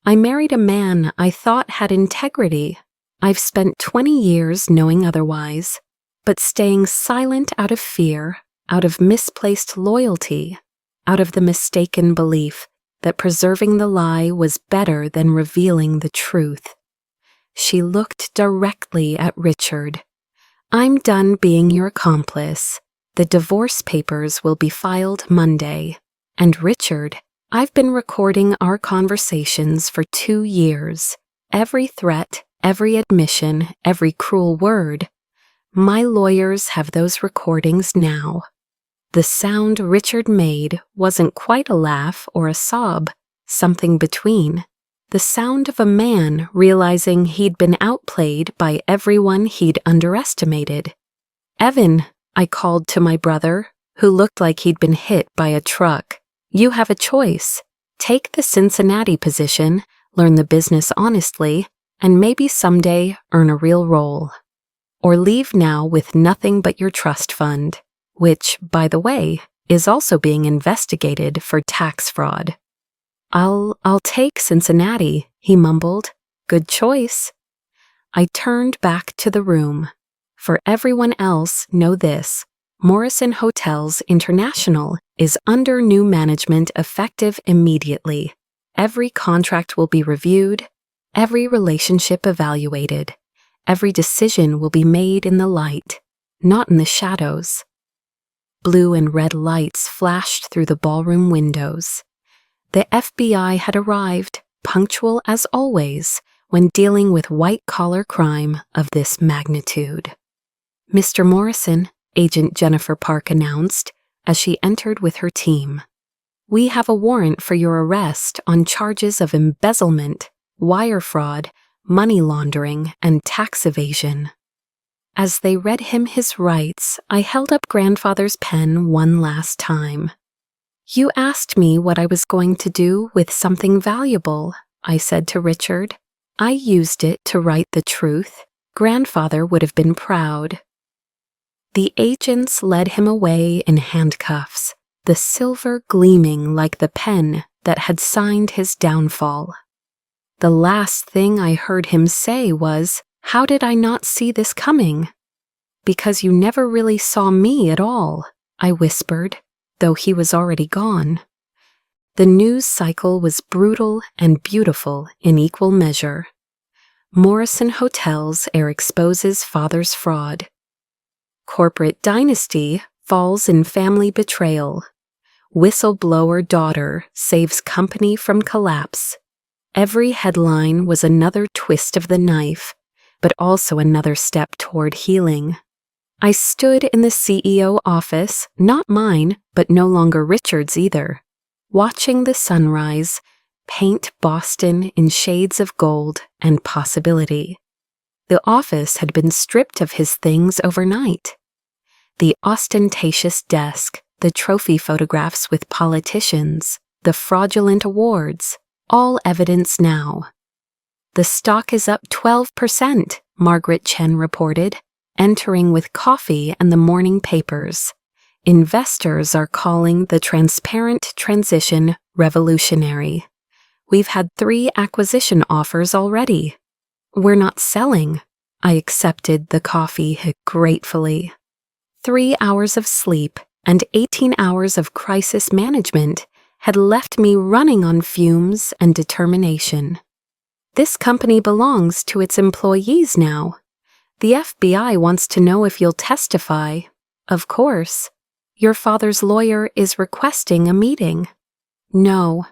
I married a man I thought had integrity. I've spent 20 years knowing otherwise, but staying silent out of fear, out of misplaced loyalty, out of the mistaken belief that preserving the lie was better than revealing the truth. She looked directly at Richard. I'm done being your accomplice. The divorce papers will be filed Monday. And Richard, I've been recording our conversations for 2 years. Every threat, every admission, every cruel word. My lawyers have those recordings now. The sound Richard made wasn't quite a laugh or a sob, something between. The sound of a man realizing he'd been outplayed by everyone he'd underestimated. Evan, I called to my brother, who looked like he'd been hit by a truck. You have a choice. Take the Cincinnati position, learn the business honestly, and maybe someday earn a real role. Or leave now with nothing but your trust fund, which, by the way, is also being investigated for tax fraud. I'll take Cincinnati, he mumbled. Good choice. I turned back to the room. For everyone else, know this: Morrison Hotels International is under new management effective immediately. Every contract will be reviewed, every relationship evaluated. Every decision will be made in the light, not in the shadows. Blue and red lights flashed through the ballroom windows. The FBI had arrived, punctual as always, when dealing with white-collar crime of this magnitude. "Mr. Morrison," Agent Jennifer Park announced as she entered with her team, "we have a warrant for your arrest on charges of embezzlement, wire fraud, money laundering, and tax evasion." As they read him his rights, I held up grandfather's pen one last time. "You asked me what I was going to do with something valuable," I said to Richard. "I used it to write the truth. Grandfather would have been proud." The agents led him away in handcuffs, the silver gleaming like the pen that had signed his downfall. The last thing I heard him say was, "How did I not see this coming?" "Because you never really saw me at all," I whispered, though he was already gone. The news cycle was brutal and beautiful in equal measure. Morrison Hotels exposes father's fraud. Corporate dynasty falls in family betrayal. Whistleblower daughter saves company from collapse. Every headline was another twist of the knife, but also another step toward healing. I stood in the CEO office, not mine, but no longer Richard's either, watching the sunrise paint Boston in shades of gold and possibility. The office had been stripped of his things overnight. The ostentatious desk, the trophy photographs with politicians, the fraudulent awards, all evidence now. "The stock is up 12%, Margaret Chen reported, entering with coffee and the morning papers. Investors are calling the transparent transition revolutionary. We've had 3 acquisition offers already. We're not selling." I accepted the coffee gratefully. 3 hours of sleep and 18 hours of crisis management had left me running on fumes and determination. This company belongs to its employees now. The FBI wants to know if you'll testify. Of course. Your father's lawyer is requesting a meeting. No.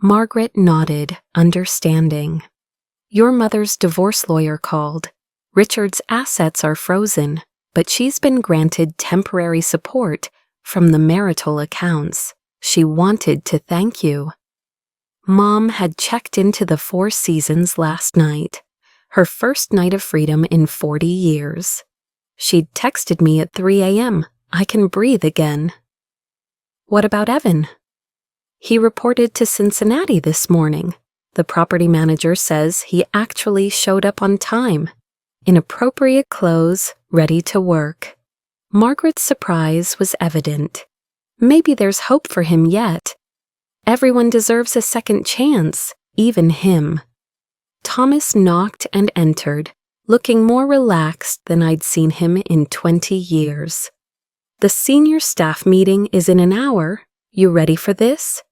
Margaret nodded, understanding. Your mother's divorce lawyer called. Richard's assets are frozen, but she's been granted temporary support from the marital accounts. She wanted to thank you. Mom had checked into the Four Seasons last night, her first night of freedom in 40 years. She'd texted me at 3 a.m. I can breathe again. What about Evan? He reported to Cincinnati this morning. The property manager says he actually showed up on time, in appropriate clothes, ready to work. Margaret's surprise was evident. Maybe there's hope for him yet. Everyone deserves a second chance, even him. Thomas knocked and entered, looking more relaxed than I'd seen him in 20 years. The senior staff meeting is in an hour. You ready for this?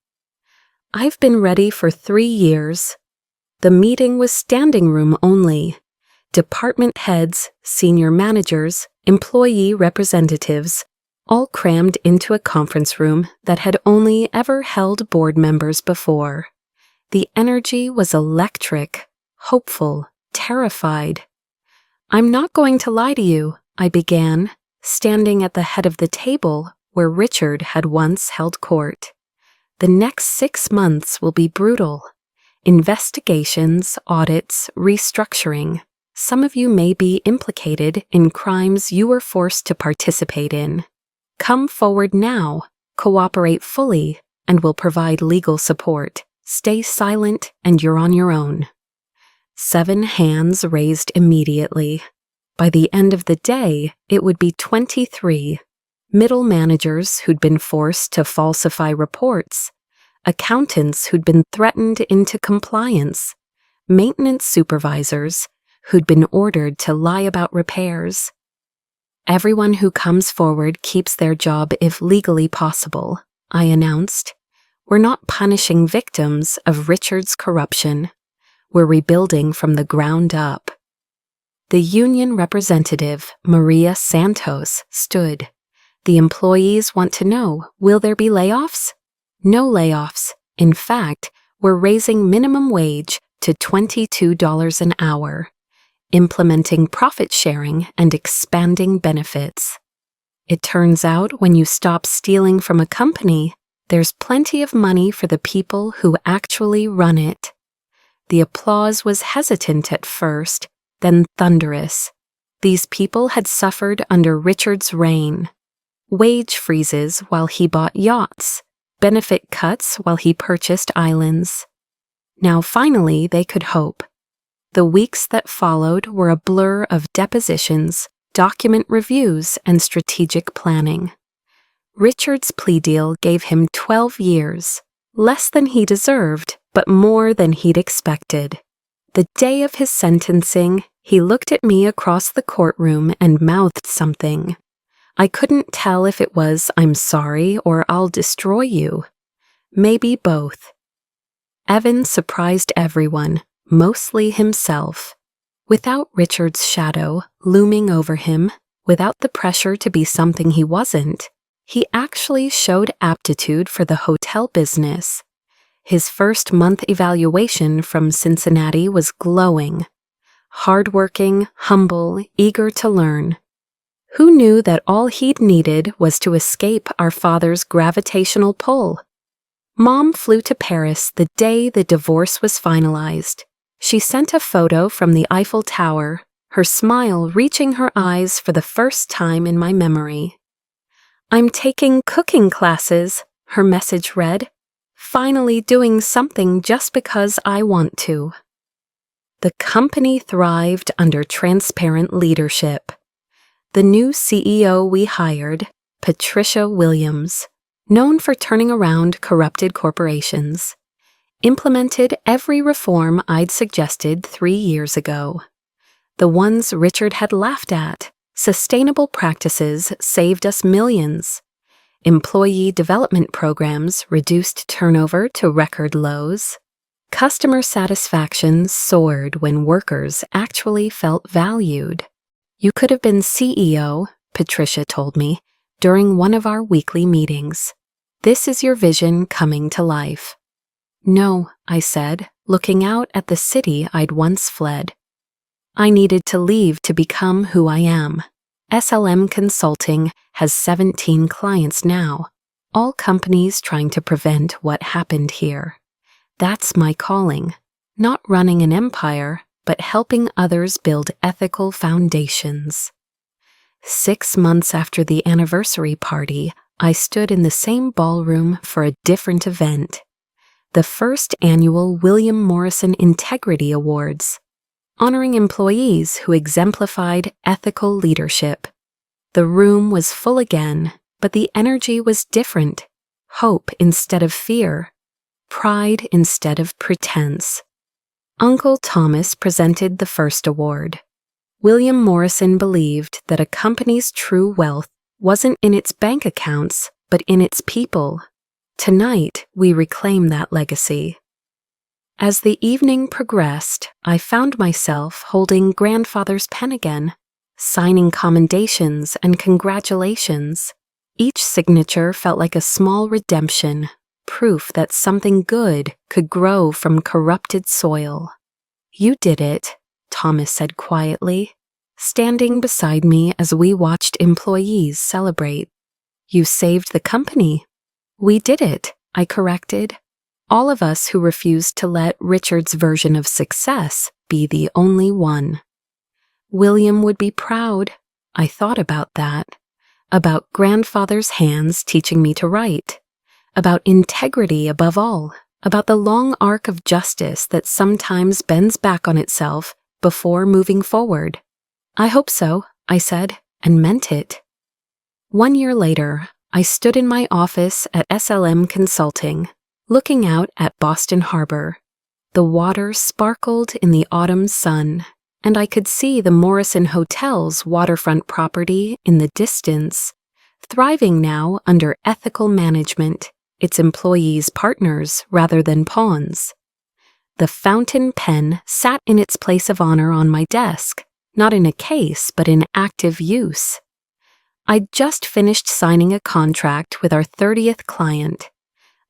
I've been ready for 3 years. The meeting was standing room only. Department heads, senior managers, employee representatives, all crammed into a conference room that had only ever held board members before. The energy was electric, hopeful, terrified. "I'm not going to lie to you," I began, standing at the head of the table where Richard had once held court. "The next 6 months will be brutal. Investigations, audits, restructuring. Some of you may be implicated in crimes you were forced to participate in. Come forward now, cooperate fully, and we'll provide legal support. Stay silent, and you're on your own." 7 hands raised immediately. By the end of the day, it would be 23. Middle managers who'd been forced to falsify reports, accountants who'd been threatened into compliance, maintenance supervisors who'd been ordered to lie about repairs. "Everyone who comes forward keeps their job if legally possible," I announced. "We're not punishing victims of Richard's corruption. We're rebuilding from the ground up." The union representative, Maria Santos, stood. "The employees want to know, will there be layoffs?" "No layoffs. In fact, we're raising minimum wage to $22 an hour, implementing profit sharing and expanding benefits. It turns out when you stop stealing from a company, there's plenty of money for the people who actually run it." The applause was hesitant at first, then thunderous. These people had suffered under Richard's reign. Wage freezes while he bought yachts, benefit cuts while he purchased islands. Now finally they could hope. The weeks that followed were a blur of depositions, document reviews, and strategic planning. Richard's plea deal gave him 12 years, less than he deserved, but more than he'd expected. The day of his sentencing, he looked at me across the courtroom and mouthed something. I couldn't tell if it was "I'm sorry" or "I'll destroy you." Maybe both. Evan surprised everyone, mostly himself. Without Richard's shadow looming over him, without the pressure to be something he wasn't, he actually showed aptitude for the hotel business. His first month evaluation from Cincinnati was glowing. Hardworking, humble, eager to learn. Who knew that all he'd needed was to escape our father's gravitational pull? Mom flew to Paris the day the divorce was finalized. She sent a photo from the Eiffel Tower, her smile reaching her eyes for the first time in my memory. "I'm taking cooking classes," her message read. "Finally doing something just because I want to." The company thrived under transparent leadership. The new CEO we hired, Patricia Williams, known for turning around corrupted corporations, implemented every reform I'd suggested 3 years ago. The ones Richard had laughed at. Sustainable practices saved us millions. Employee development programs reduced turnover to record lows. Customer satisfaction soared when workers actually felt valued. "You could have been CEO," Patricia told me, during one of our weekly meetings. "This is your vision coming to life." "No," I said, looking out at the city I'd once fled. "I needed to leave to become who I am. SLM Consulting has 17 clients now, all companies trying to prevent what happened here. That's my calling, not running an empire, but helping others build ethical foundations." 6 months after the anniversary party, I stood in the same ballroom for a different event. The first annual William Morrison Integrity Awards, honoring employees who exemplified ethical leadership. The room was full again, but the energy was different. Hope instead of fear. Pride instead of pretense. Uncle Thomas presented the first award. William Morrison believed that a company's true wealth wasn't in its bank accounts, but in its people. Tonight, we reclaim that legacy. As the evening progressed, I found myself holding grandfather's pen again, signing commendations and congratulations. Each signature felt like a small redemption, proof that something good could grow from corrupted soil. "You did it," Thomas said quietly, standing beside me as we watched employees celebrate. "You saved the company." "We did it," I corrected. All of us who refused to let Richard's version of success be the only one. William would be proud. I thought about that. About grandfather's hands teaching me to write. About integrity above all. About the long arc of justice that sometimes bends back on itself before moving forward. "I hope so," I said, and meant it. 1 year later, I stood in my office at SLM Consulting, looking out at Boston Harbor. The water sparkled in the autumn sun, and I could see the Morrison Hotel's waterfront property in the distance, thriving now under ethical management, its employees partners rather than pawns. The fountain pen sat in its place of honor on my desk, not in a case but in active use. I'd just finished signing a contract with our 30th client,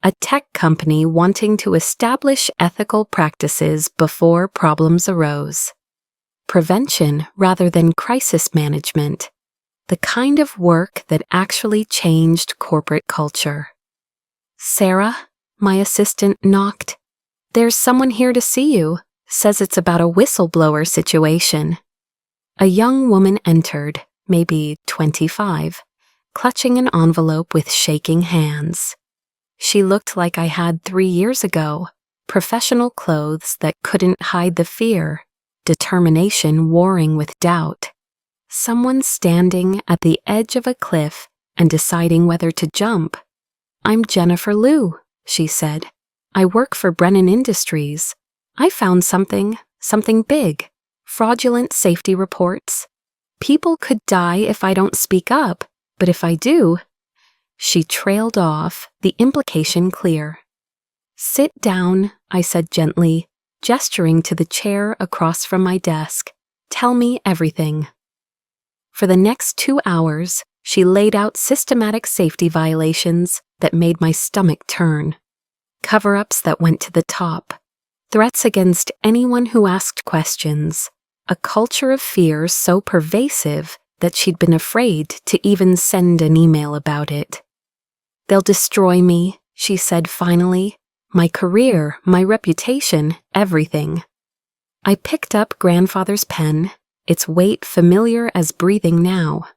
a tech company wanting to establish ethical practices before problems arose. Prevention rather than crisis management, the kind of work that actually changed corporate culture. "Sarah," my assistant knocked. "There's someone here to see you. Says it's about a whistleblower situation." A young woman entered, maybe 25, clutching an envelope with shaking hands. She looked like I had 3 years ago, professional clothes that couldn't hide the fear, determination warring with doubt. Someone standing at the edge of a cliff and deciding whether to jump. "I'm Jennifer Liu," she said. "I work for Brennan Industries. I found something big. Fraudulent safety reports. People could die if I don't speak up, but if I do..." She trailed off, the implication clear. "Sit down," I said gently, gesturing to the chair across from my desk. "Tell me everything." For the next 2 hours, she laid out systematic safety violations that made my stomach turn. Cover-ups that went to the top. Threats against anyone who asked questions. A culture of fear so pervasive that she'd been afraid to even send an email about it. "They'll destroy me," she said finally. "My career, my reputation, everything." I picked up grandfather's pen, its weight familiar as breathing now.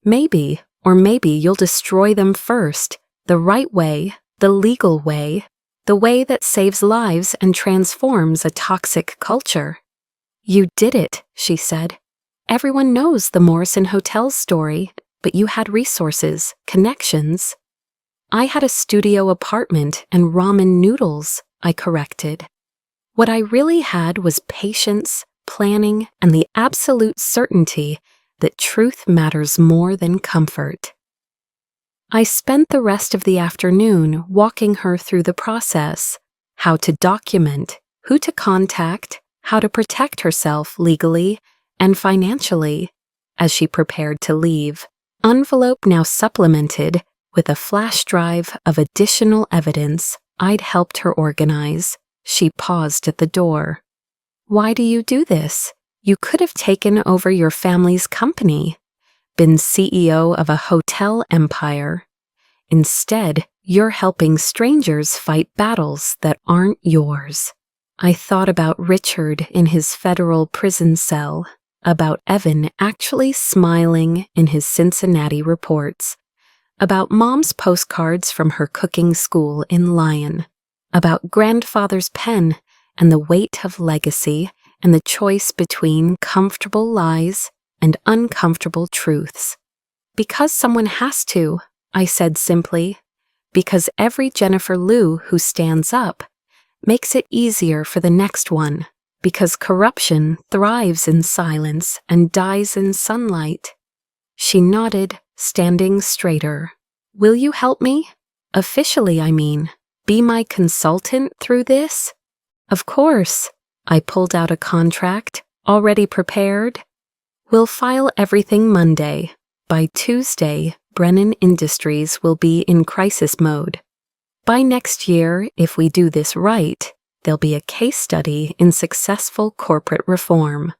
"Maybe, or maybe you'll destroy them first, the right way, the legal way, the way that saves lives and transforms a toxic culture." "You did it," she said. "Everyone knows the Morrison Hotel story, but you had resources, connections." "I had a studio apartment and ramen noodles," I corrected. What I really had was patience, planning, and the absolute certainty that truth matters more than comfort. I spent the rest of the afternoon walking her through the process, how to document, who to contact, how to protect herself legally and financially, as she prepared to leave, envelope now supplemented with a flash drive of additional evidence I'd helped her organize. She paused at the door. "Why do you do this? You could have taken over your family's company, been CEO of a hotel empire. Instead, you're helping strangers fight battles that aren't yours." I thought about Richard in his federal prison cell, about Evan actually smiling in his Cincinnati reports, about Mom's postcards from her cooking school in Lyon, about grandfather's pen and the weight of legacy and the choice between comfortable lies and uncomfortable truths. "Because someone has to," I said simply, "because every Jennifer Liu who stands up makes it easier for the next one, because corruption thrives in silence and dies in sunlight." She nodded, standing straighter. "Will you help me? Officially, I mean. Be my consultant through this?" "Of course." I pulled out a contract, already prepared. "We'll file everything Monday. By Tuesday, Brennan Industries will be in crisis mode. By next year, if we do this right, there'll be a case study in successful corporate reform."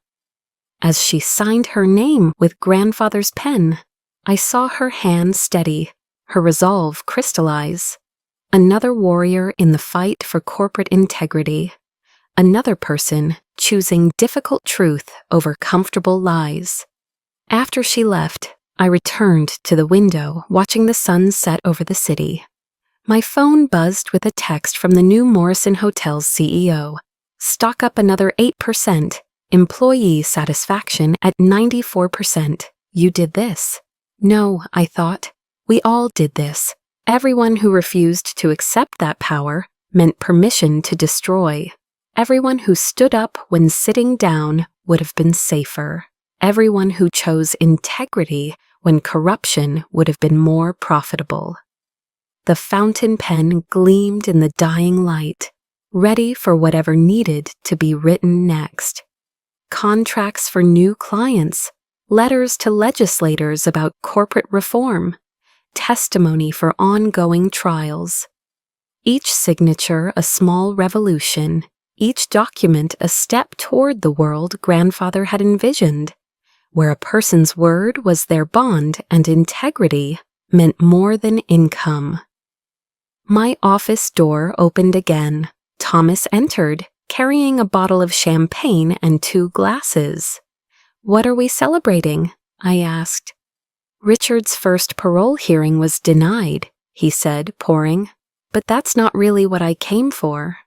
As she signed her name with grandfather's pen, I saw her hand steady, her resolve crystallize. Another warrior in the fight for corporate integrity. Another person choosing difficult truth over comfortable lies. After she left, I returned to the window, watching the sun set over the city. My phone buzzed with a text from the new Morrison Hotel's CEO. "Stock up another 8%. Employee satisfaction at 94%. You did this." No, I thought. We all did this. Everyone who refused to accept that power meant permission to destroy. Everyone who stood up when sitting down would have been safer. Everyone who chose integrity when corruption would have been more profitable. The fountain pen gleamed in the dying light, ready for whatever needed to be written next. Contracts for new clients, letters to legislators about corporate reform, testimony for ongoing trials. Each signature a small revolution, each document a step toward the world grandfather had envisioned, where a person's word was their bond and integrity meant more than income. My office door opened again. Thomas entered, carrying a bottle of champagne and 2 glasses. "What are we celebrating?" I asked. "Richard's first parole hearing was denied," he said, pouring. "But that's not really what I came for."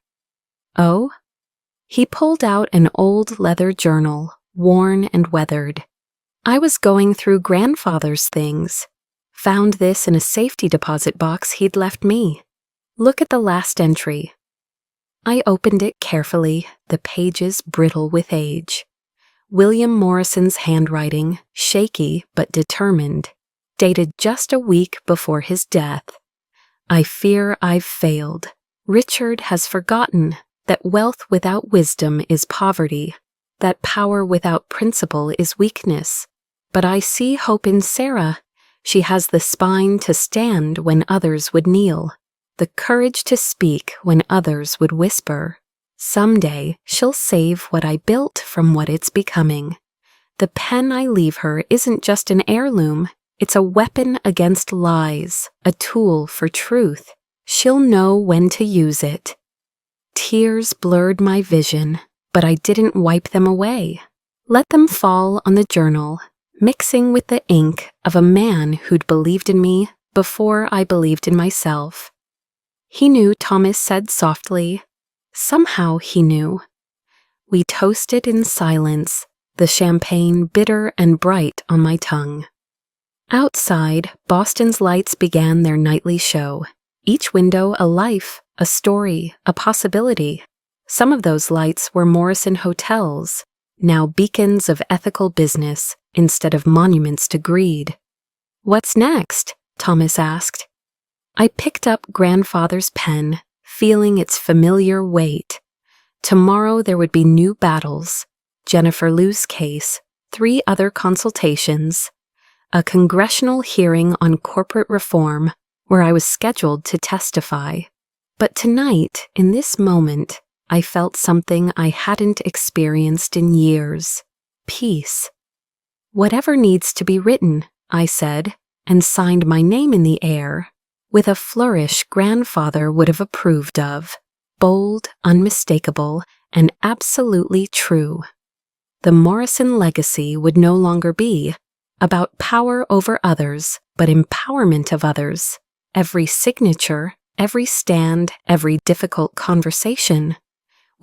"Oh?" He pulled out an old leather journal, worn and weathered. "I was going through grandfather's things. Found this in a safety deposit box he'd left me. Look at the last entry." I opened it carefully, the pages brittle with age. William Morrison's handwriting, shaky but determined, dated just a week before his death. "I fear I've failed. Richard has forgotten that wealth without wisdom is poverty, that power without principle is weakness. But I see hope in Sarah. She has the spine to stand when others would kneel, the courage to speak when others would whisper. Someday she'll save what I built from what it's becoming. The pen I leave her isn't just an heirloom, it's a weapon against lies, a tool for truth. She'll know when to use it." Tears blurred my vision, but I didn't wipe them away. Let them fall on the journal, mixing with the ink of a man who'd believed in me before I believed in myself. "He knew," Thomas said softly. Somehow he knew. We toasted in silence, the champagne bitter and bright on my tongue. Outside, Boston's lights began their nightly show. Each window a life, a story, a possibility. Some of those lights were Morrison hotels, now beacons of ethical business instead of monuments to greed. "What's next?" Thomas asked. I picked up grandfather's pen, feeling its familiar weight. Tomorrow there would be new battles, Jennifer Liu's case, 3 other consultations, a congressional hearing on corporate reform where I was scheduled to testify. But tonight, in this moment, I felt something I hadn't experienced in years: peace. "Whatever needs to be written," I said, and signed my name in the air, with a flourish grandfather would have approved of, bold, unmistakable, and absolutely true. The Morrison legacy would no longer be about power over others, but empowerment of others. Every signature, every stand, every difficult conversation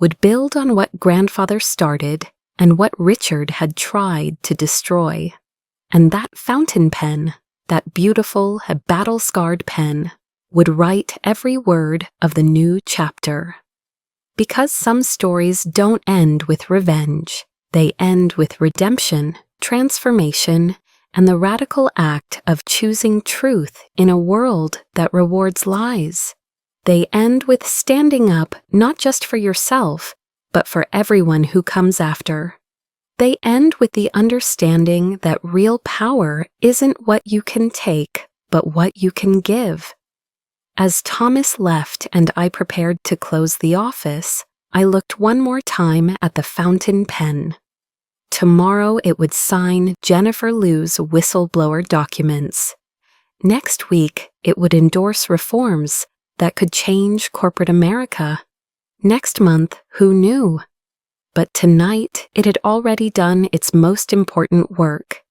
would build on what grandfather started and what Richard had tried to destroy. And that fountain pen, that beautiful, battle-scarred pen, would write every word of the new chapter. Because some stories don't end with revenge, they end with redemption, transformation, and the radical act of choosing truth in a world that rewards lies. They end with standing up not just for yourself, but for everyone who comes after. They end with the understanding that real power isn't what you can take, but what you can give. As Thomas left and I prepared to close the office, I looked one more time at the fountain pen. Tomorrow it would sign Jennifer Liu's whistleblower documents. Next week it would endorse reforms that could change corporate America. Next month, who knew? But tonight it had already done its most important work.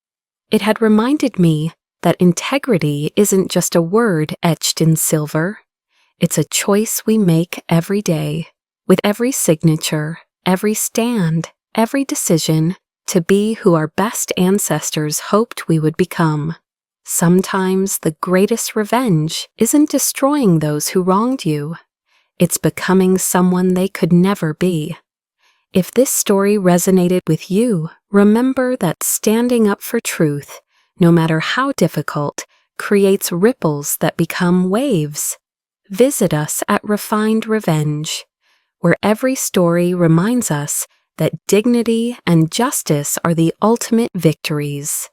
It had reminded me that integrity isn't just a word etched in silver. It's a choice we make every day, with every signature, every stand, every decision, to be who our best ancestors hoped we would become. Sometimes the greatest revenge isn't destroying those who wronged you. It's becoming someone they could never be. If this story resonated with you, remember that standing up for truth, no matter how difficult, creates ripples that become waves. Visit us at Refined Revenge, where every story reminds us that dignity and justice are the ultimate victories.